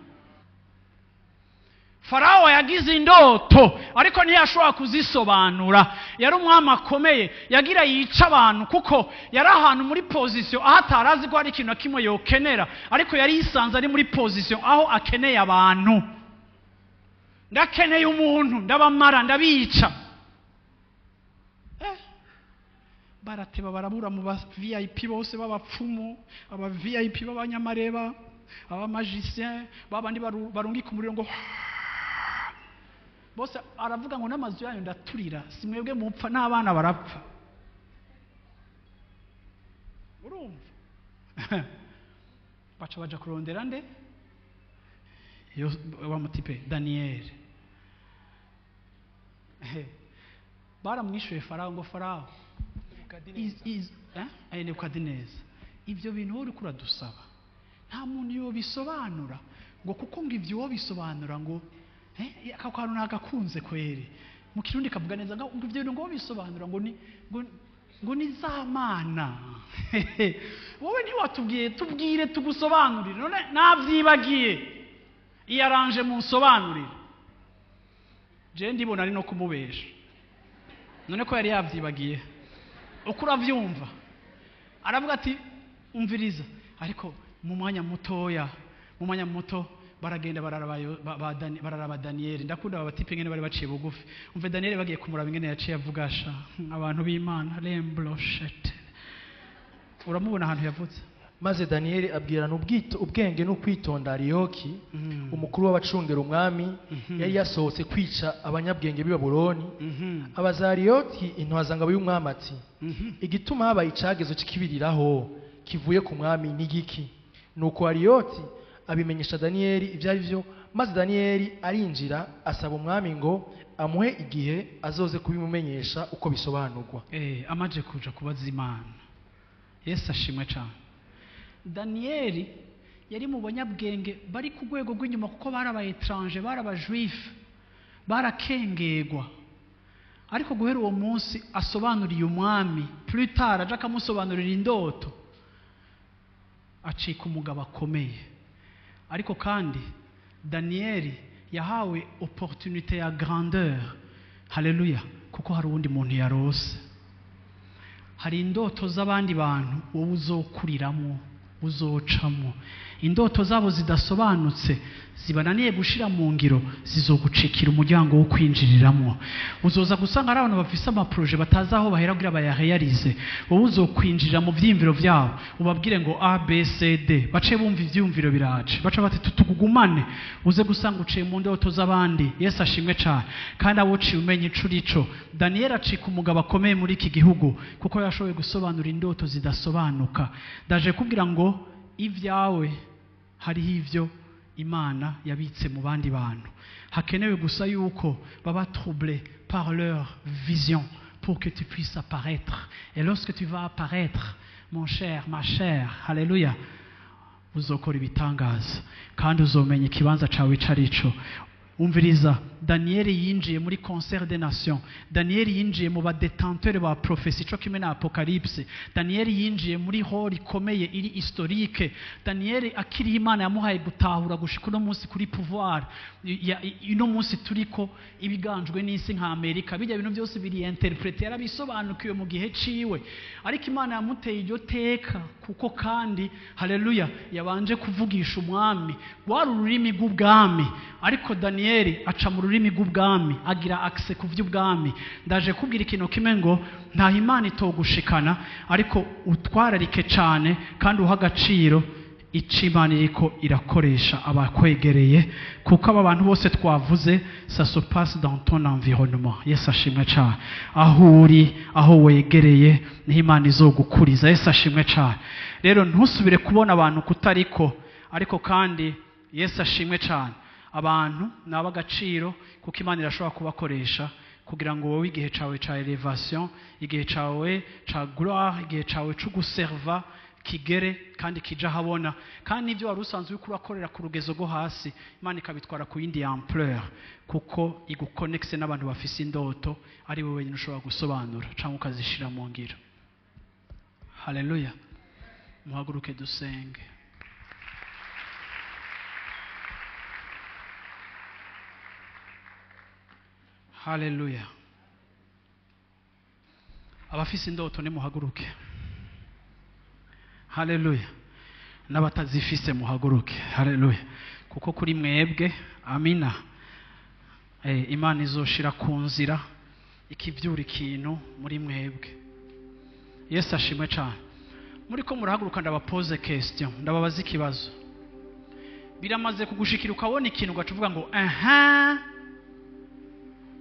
Speaker 1: Farao yagize indoto ariko ntiyashobora kuzisobanura. Yari umwami akomeye, yagira yica abantu kuko yari ahantu muri position aho atarazi ko hari ikintu kimwe yokenera, ariko yari yisanze ari muri position aho akeneye abantu. Ndakeneye umuntu, ndabamara, ndabica. Barateba barabura mu VIP bose b'abapfumu, aba VIP b'abanyamareba, aba magicien, babandi barungika umuriro ngo bose aravuga ngo n'amazu yanyu ndaturira, simwebwe mupfa n'abana barapfa. Urumva? Baca baja kurondera nde? Yo wa mutipe Daniel. Baramwishuye Farao ngo Farao Nebukadineza, ibyo bintu uri kuradusaba nta muntu yo bisobanura, ngo kuko ngo ibyo wo bisobanura ngo ako kantu nagakunze kwere. Mu Kirundi kavuga neza ngo ibyo bintu ngo bisobanura ngo ni zamana. Wowe ni watubwiye tubwire tugusobanurire, none navyibagiye iyaranje mu nsobanurire. Je ndibona ari no kumubesha, none ko yari yavyibagiye. Ukura vyumva aravuga ati umviriza, ariko mu mwanya mutoya mu mwanya muto baragenda bararaba Daniyeli. Ndakunda aba batipe ngene bari baciye bugufi. Umve Daniyeli bagiye kumuraba ingene yaciye avugasha abantu b'Imana rembloshete. Uramubona ahantu yavutse.
Speaker 2: Maze Daniyeli abwirana ubwenge no kwitonda Ariyoki umukuru w'abacungera umwami yari yasohotse kwica abanyabwenge b'i Babuloni. Abaza Ariyoki intwazangabo y'umwami ati igituma habaye icagezo c'ikibiriraho kivuye ku mwami n'igiki. Nuko Ariyoki abimenyesha Daniyeli ibyo ari byo, maze Daniyeli arinjira asaba umwami ngo amuhe igihe azoze kubimumenyesha uko bisobanurwa.
Speaker 1: Amaje kuja kubaza Imana. Yesu ashimwe cyane. Daniyeli yari mu banyabwenge bari ku rwego rw'inyuma kuko bari aba étranger, bari abajuifu, barakengegwa. Ariko guhera uwo munsi asobanuriye umwami, plus tard aje akamusobanurira indoto, acika umugabo akomeye. Ariko kandi Daniyeli yahawe opportunité ya grandeur. Haleluya. Kuko hari uwundi muntu yarose. Hari indoto z'abandi bantu wowe uzokuriramo, uzocamo. Indoto zabo zidasobanutse zibananiye gushira mu ngiro, zizogucikira umuryango wo kwinjiriramo. Uzoza gusanga ari abantu bafise ama projet batazi aho bahera kugira bayarealize. Wowe uzokwinjira mu vyimviro vyabo, ubabwire ngo A B C D, bace bumva ivyumviro biraje, bace bati tutugumane, uze gusanga uciye mu ndoto z'abandi. Yesu ashimwe cyane. Kandi awuciye umenye icurico. Daniyeli acika umugabo akomeye muri iki gihugu kuko yashoboye gusobanura indoto zidasobanuka. Ndaje kubwira ngo Ivyawe hariho ivyo Imana yabitse mu bandi bantu. Hakenewe gusa yuko baba troublé par leur vision pour que tu puisses apparaître. Et lorsque tu vas apparaître, mon cher, ma chère, haleluya, uzokora ibitangaza kandi uzomenya ikibanza cawe carico. Umviriza, Daniyeli yinjiye muri concert des nations. Daniyeli yinjiye mu badetenteur ba prophétie cyo kimwe na Apocalypse. Daniyeli yinjiye muri hall ikomeye iri historique. Daniyeli akiri Imana yamuhaye gutahura gushika no munsi kuri pouvoir. Ino munsi turiko ibiganjwe n'isi nka Amerika. Bijya bintu byose biri interprete yarabisobanukiwe mu gihe ciwe. Ariko Imana yamuteye iryo teka kuko kandi haleluya yabanje kuvugisha umwami. Wari ururimi rw'ubwami. Ariko Daniyeli aca mu rurimi rw'ubwami, agira access ku vy'ubwami. Ndaje kubwira ikintu kimwe ngo nta Imana itogushikana, ariko utwararike cyane kandi uha agaciro Imana iriko irakoresha abakwegereye, kuko aba bantu bose twavuze ça se passe dans ton environnement. Yesu ashimwe cyane. Aho uri, aho wegereye ni Imana izogukuriza. Yesu ashimwe cyane. Rero ntusubire kubona abantu kutariko, ariko kandi Yesu ashimwe cyane. Abantu nabagaciro kuko Imana irashobora kubakoresha kugira ngo wowe igihe cawe ca elevation, igihe cawe ca gloire, igihe cawe cyo guserva kigere kandi kija habona. Kandi ibyo wari usanzwe uko urakorera ku rugezo go hasi, Imana ikabitwara ku yindi ampleur kuko iguconnecte n'abantu bafise indoto ari wowe wenyine ushobora gusobanura cyangwa ukazishira mu ngiro. Haleluya. Muhaguruke dusenge. Haleluya. Abafise indoto nimuhaguruke. Haleluya. N'abatazifise muhaguruke. Haleluya. Kuko kuri mwebwe, amina, Imana izoshira ku nzira ikivyura ikintu muri mwebwe. Yesu ashimwe cyane. Muri ko murahaguruka ndabapose question, ndababaza ikibazo. Biramaze kugushikira ukabona ikintu ugacuvuga ngo aha,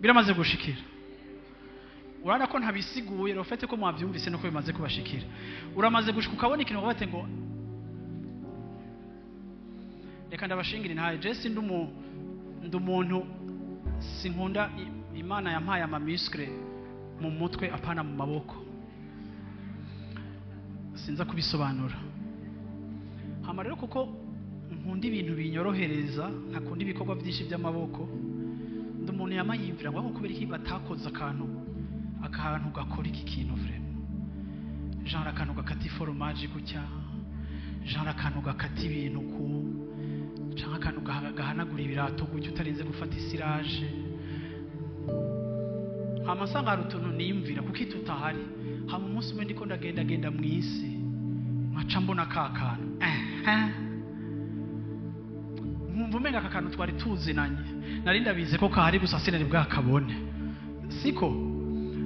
Speaker 1: biramaze gushikira. Urana ko ntabisiguye rofete ko mwavyumvise nuko bimaze kubashikira. Uramaze gushika ukabona ikintu bate ngo reka ndabashingire ntaye Jesse ndumuntu sinkunda Imana yampaye ama muscle mu mutwe apana mu maboko. Sinza kubisobanura. Hama rero kuko nkunda ibintu binyorohereza, ntakunda ibikorwa byinshi by'amaboko. Umuntu yamayimvira ngo kubera iki batakoze akantu gakora iki kintu vraiment. Genre akantu gakati fromage gutya, genre akantu gakati ibintu ku cyangwa akantu gahanagura ibirato gutya utarinze gufata isiraje. Amasanga hari utuntu niyumvira kuko itutahari. Hama umunsi umwe ndiko ndagenda mu isi nkaca mbona ka kantu nkumva umenga aka kantu twari tuzinanye nari ndabizi ko kahari gusa sinari bwakabone siko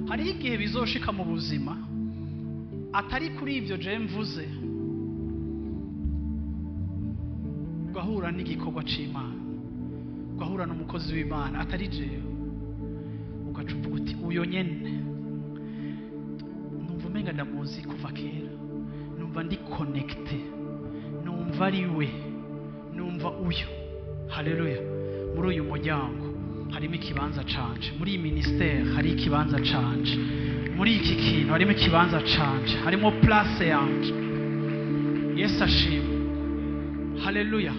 Speaker 1: hari igihe bizoshika mu buzima atari kuri ibyo je mvuze ugahura n'igikorwa c'Imana ugahura n'umukozi w'Imana atari jewe ugacuvuga uti uyo nyene numva umenga ndamuzi kuva kera numva ndi connecte numva ari we numva uyu haleluya muri uyu muryango harimo ikibanza canje muri iyi ministère hari ikibanza canje muri iki kintu harimo ikibanza canje harimo place yanje Yesu ashimwe haleluya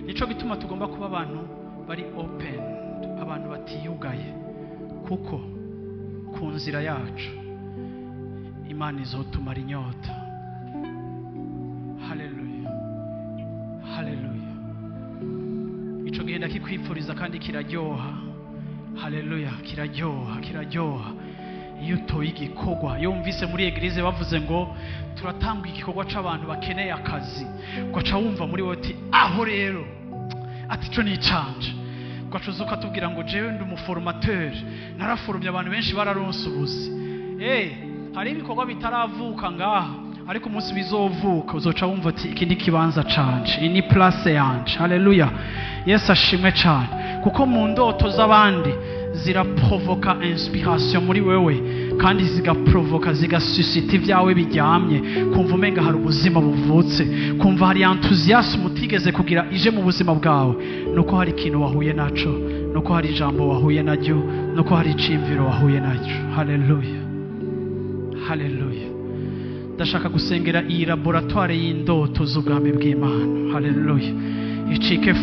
Speaker 1: nico gituma tugomba kuba abantu bari open abantu batiyugaye kuko ku nzira yacu Imana izotumara inyota haleluya haleluya ico gihenda kikwipfuriza kandi kiraryoha haleluya kiraryoha iyo utoye igikorwa iyo wumvise muri eglise bavuze ngo turatanga igikorwa c'abantu bakeneye akazi ugaca wumva muri wowe ati aho rero ati cyo ni canje ugacuza ukatubwira ngo jewe ndi umuformateur naraforumye abantu benshi bararonse ubuzi hari ibikorwa bitaravuka ngaha ariko umunsi bizovuka uzoca wumva ati iki ni kibanza canje iyi ni place yanje haleluya Yesu ashimwe cyane kuko mu ndoto z'abandi ziraprovoka inspiration muri wewe kandi zigaprovoka zigasuscita ibyawe biryamye kumva umenga hari ubuzima buvutse kumva hari enthusiasme utigeze kugira ije mu buzima bwawe nuko hari ikintu wahuye naco nuko hari ijambo wahuye naryo nuko hari icimviro wahuye naryo haleluya haleluya ndashaka gusengera iyi laboratoire y'indoto z'ubwami bw'Imana haleluya icike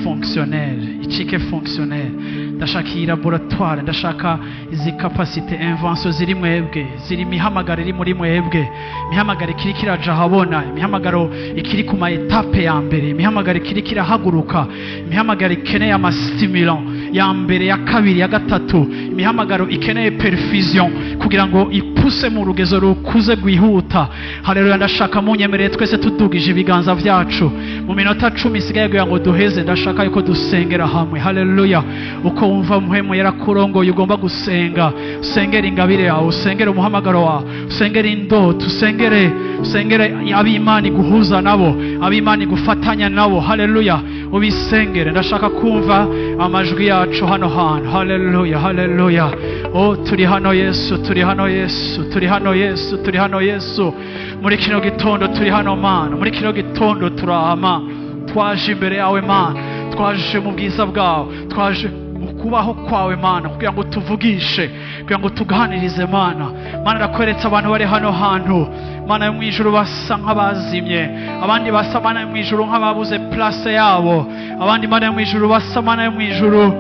Speaker 1: fonctionnel ndashaka iyi laboratoire ndashaka izi capacité invention ziri mwebwe ziri mihamagaro iri muri mwebwe mihamagaro ikiri kiraja habona mihamagaro ikiri ku ma etape ya mbere mihamagaro ikiri kirahaguruka mihamagaro ikeneye ama stimulant ya mbere ya kabiri ya gatatu mihamagaro ikeneye perfusion kugira ngo ipuse mu rugezo rukuze gwihuta haleluya ndashaka munyemerere twese tudugije ibiganza vyacu mu minota 10 isigaye kugira ngo duheze ndashaka yuko dusengera hamwe haleluya uko wumva muhemu yarakurongoye ugomba gusenga usengera ingabire yawe usengera umuhamagaro wawe usengera indoto usengere ab'Imana iguhuza nabo ab'Imana igufatanya nabo haleluya ubisengere ndashaka kumva amajwi yacu hano hantu haleluya turi hano Yesu muri kino gitondo turi hano Mana muri kino gitondo turahama twaje imbere yawe Mana twaje mu bwiza bwawe twaje kubaho kwawe Mana kugira ngo tuvugishe kugira ngo tuganirize Mana ndakweretse abantu bari hano hantu Mana yo mwijuru basa nk'abazimye abandi basa Mana yo mwijuru nk'ababuze place yabo abandi Mana yo mwijuru basa Mana yo mwijuru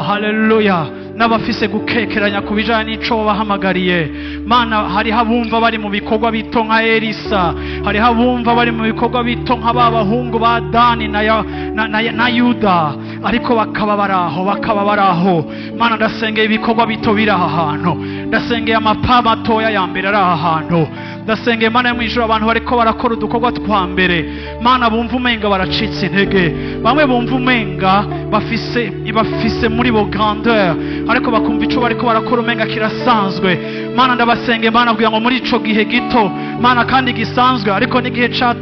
Speaker 1: haleluya n'abafise gukekeranya kubijanye n'ico bahamagariye Mana hari habumva bari mu bikorwa bito nka Elisa hari habumva bari mu bikorwa bito nka babahungu ba Dani na Yuda ariko bakaba baraho Mana ndasengeye ibikorwa bito biri aha hantu ndasengeye amapa matoya ya mbere ari aha hantu ndasengeye Mana yo mwijuru abantu bariko barakora udukorwa twa mbere Mana bumva umenga baracitse intege bamwe bumva umenga bafise muri bo grandeur ariko bakumva ico bariko barakora umenga kirasanzwe Mana ndabasengeye Mana kugira ngo muri ico gihe gito Mana kandi gisanzwe ariko n'igihe ca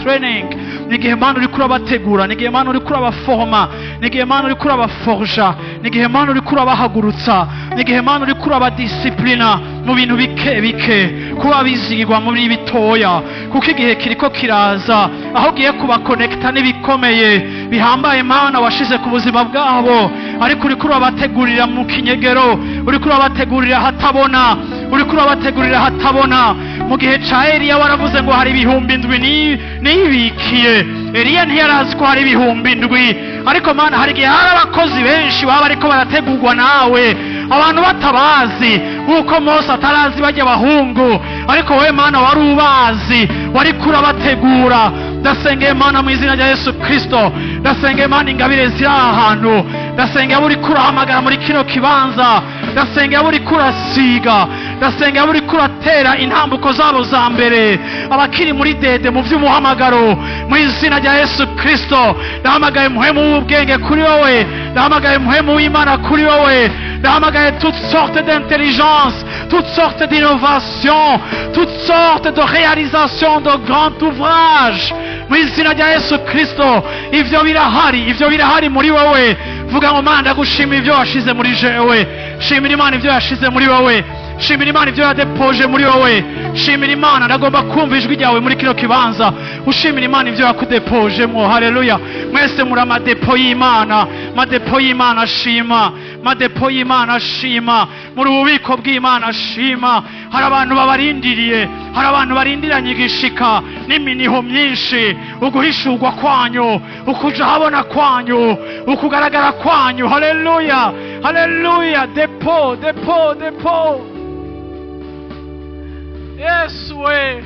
Speaker 1: training n'igihe Mana uri kurabategura n'igihe Mana uri kurabaforma n'igihe Mana uri kurabaforja n'igihe Mana uri kurabahagurutsa n'igihe Mana uri kurabadisciplina mu bintu bike kuba bizigirwa muri bitoya kuko igihe kiriko kiraza aho giye kubakonekta n'ibikomeye bihambaye Mana washize ku buzima bwabo ariko uri kurabategurira mu kinyegero uri kurabategurira hatabona mu gihe ca Eliya waravuze ngo hari ibihumbi 7 nibikiye Eliya ntiyarazi ko hari ibihumbi 7 ariko Mana hari igihe hari abakozi benshi baba ariko barategurwa nawe abantu batabazi nkuko Mose atarazi bajya bahungu ariko we Mana wari ubazi wari kurabategura ndasengeye Mana mu izina rya Yesu Kristo ndasengeye Mana ingabire ziri ahantu ndasengeye uri kurahamagara muri kino kibanza ndasengeye uri kurasiga ndasenga buri kuratera intambuko zabo za mbere, abakiri muri dede mu by'umuhamagaro, mu izina rya Yesu Kristo. Ndahamagaye muhemu w'ubwenge kuri wowe, ndahamagaye muhemu w'Imana kuri wowe, ndahamagaye toutes sortes d'intelligence, toutes sortes d'innovation, toutes sortes de réalisation de grands ouvrages mu izina rya Yesu Kristo. Ivyo birahari muri wowe. Vuga ngo Mana ndagushimira ibyo washize muri jewe, shimira Imana ibyo yashize muri wowe, shimira Imana ibyo yadepoje muri wowe, shimira Imana. Ndagomba kumva ijwi ryawe muri kino kibanza, ushimira Imana ibyo yakudepojemo. Haleluya. Mwese muri amadepo y'Imana, madepo y'Imana shima, madepo y'Imana shima, muri ububiko bw'Imana shima. Hari abantu babarindiriye, hari abantu barindiranye igishika n'iminiho myinshi, uguhishurwa kwanyu, ukuja habona kwanyu, ukugaragara kwanyu. Haleluya, haleluya. Depo, depo, depo. Yesu we,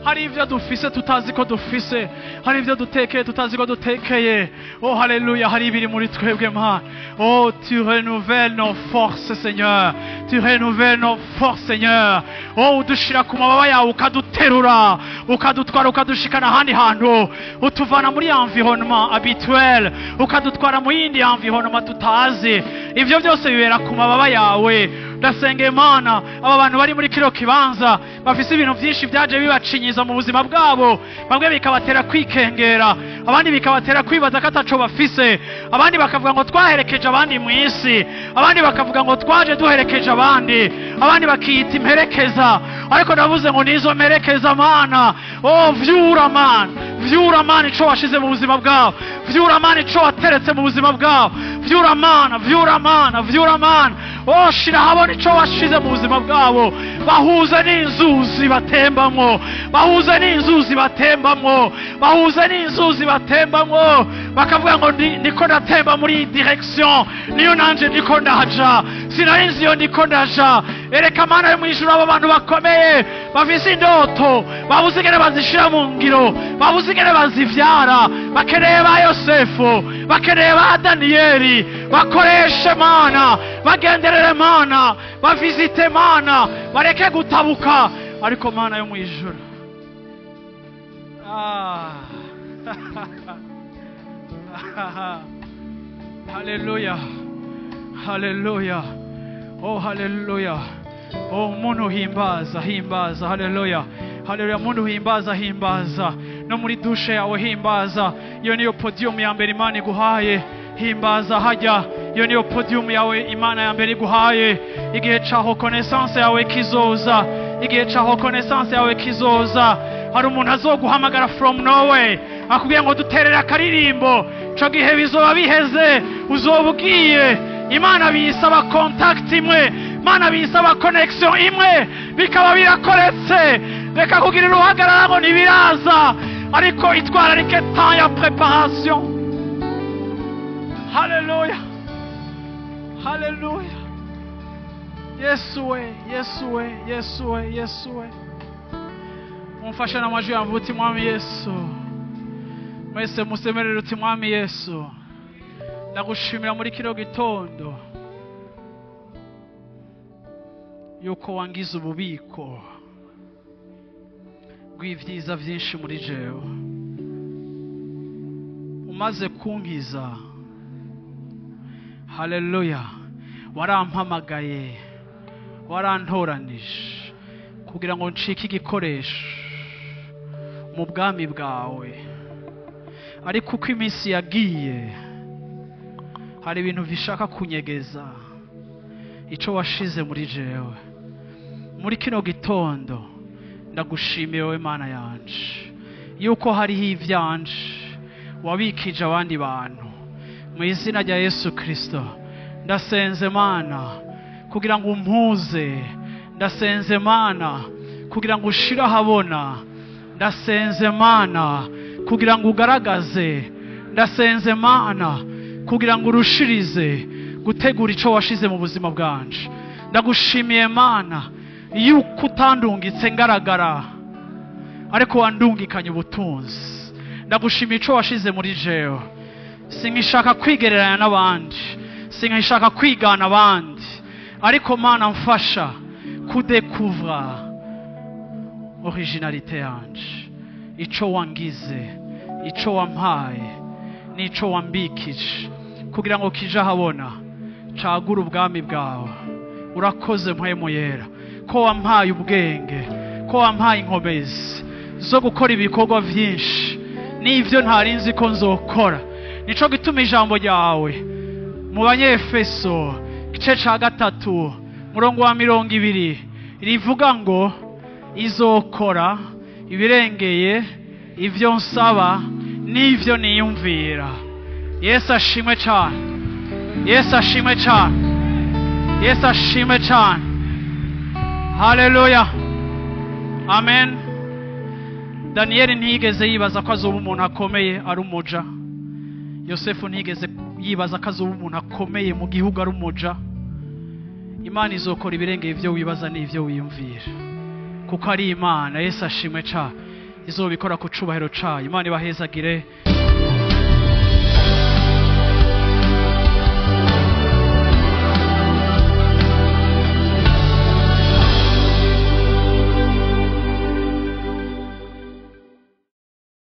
Speaker 1: hari ibyo dufise tutazi ko dufise, hari ibyo dutekeye tutazi ko dutekeye. Oh haleluya, hari ibiri muri twebwe Mana. Oh, tu renouvelles nos forces Seigneur, tu renouvelles nos forces Seigneur. Oh, udushira ku mababa yawe ukaduterura, ukadutwara ukadushikana ahandi hantu, utuvana muri environnement habituel ukadutwara mu yindi environnement tutazi. Ivyo byose bibera ku mababa yawe. Ndasenga Imana, aba bantu bari muri kiro kibanza bafise ibintu byinshi byaje bibacinyiza mu buzima bwabo, bamwe bikabatera kwikengera, abandi bikabatera kwibaza ko ataco bafise, abandi bakavuga ngo twaherekeje abandi mu isi, abandi bakavuga ngo twaje duherekeje abandi, abandi bakiyita imperekeza. Ariko ndavuze ngo nizo mperekeza Mana. Oh vyura Mana, vyura Mana ico washize mu buzima bwabo, vyura Mana ico wateretse mu buzima bwabo, vyura Mana, vyura Mana, vyura Mana. Oh shira habona ico washize mu buzima bwabo, bahuze n'inzuzi batembamwo, bahuze n'inzuzi batembamwo, bahuze n'inzuzi batembamwo, bakavuga ngo ndiko ndatemba muri direction, niyo nanje ndiko ndaja, sinarinzi iyo ndiko ndaja. Ereka Mana yo mwijuru abo bantu bakomeye bafise indoto, babuze ingene bazishira mu ngiro, babuze ingene bazivyara, bakeneye ba Yosefu, bakeneye ba Daniyeli. Bakoreshe Mana, bagenderere Mana, bavizite Mana, bareke gutabuka. Ariko Mana yo mwijuru, haleluya, haleluya. Oh haleluya. Oh muntu himbaza, himbaza. Haleluya, haleluya. Muntu himbaza, himbaza. No muri dushe yawe himbaza. Iyo niyo podium ya mbere Imana iguhaye. Himbaza hajya, iyo niyo podium yawe Imana ya mbere iguhaye. Igihe ca reconnaissance yawe kizoza, igihe ca reconnaissance yawe kizoza. Hari umuntu azoguhamagara from nowhere akubwiye ngo duterera akaririmbo, co gihe bizoba biheze, uzoba ugiye. Imana bisaba contact imwe, Imana bisaba connection imwe, bikaba birakoretse. Reka kugira uruhagarara ngo ntibiraza, ariko itwararike temps ya préparation. Haleluya, haleluya. Yesu we, Yesu we, Yesu we, Yesu we. Mumfashe n'amajwi yanyu uti Mwami Yesu. Mwese musemerere uti Mwami Yesu. Ndagushimira muri kino gitondo yuko wangize ububiko bw'ivyiza vyinshi muri jewe, umaze kunkiza. Haleluya. Warampamagaye, warantoranije kugira ngo ncike igikoresho mu bwami bwawe. Ariko uko iminsi yagiye, hari ibintu bishaka kunyegeza ico washize muri jewe. Muri kino gitondo ndagushimiye wowe Mana yanje yuko hariho ivyanje wabikije abandi bantu. Mu izina rya Yesu Kristo ndasenze Mana kugira ngo umpuze, ndasenze Mana kugira ngo ushira habona, ndasenze Mana kugira ngo ugaragaze, ndasenze Mana kugira ngo urushirize gutegura ico washize mu buzima bwanje. Ndagushimiye Mana yuko utandungitse ngaragara, ariko wandungikanye ubutunzi. Ndagushimiye ico washize muri jewe. Sinkishaka kwigereranya n'abandi, sinkishaka kwigana abandi, ariko Mana mfasha kudekuvra originalite yanje, ico wangize, ico wampaye n'ico wambikije kugira ngo kije ahabona cagura ubwami bwawe. Urakoze mpwemu yera ko wampaye ubwenge, ko wampaye inkomezi zo gukora ibikorwa vyinshi n'ivyo ntarinzi ko nzokora. Nico gituma ijambo ryawe mu Banyefeso igice ca 3 murongo wa 20 rivuga ngo izokora ibirengeye ivyo nsaba n'ivyo niyumvira. Yesu ashimwe cyane, Yesu ashimwe cyane, Yesu ashimwe cyane. Haleluya, amen. Daniel ntiyigeze yibaza ko azoba umuntu akomeye ari umuja. Yosefu ntiyigeze yibaza ko azoba umuntu akomeye mu gihugu ari umuja. Imana izokora ibirengeye ivyo wibaza n'ivyo wiyumvira kuko ari Imana. Yesu ashimwe cyane, izobikora ku cubahiro cayo. Imana ibahezagire.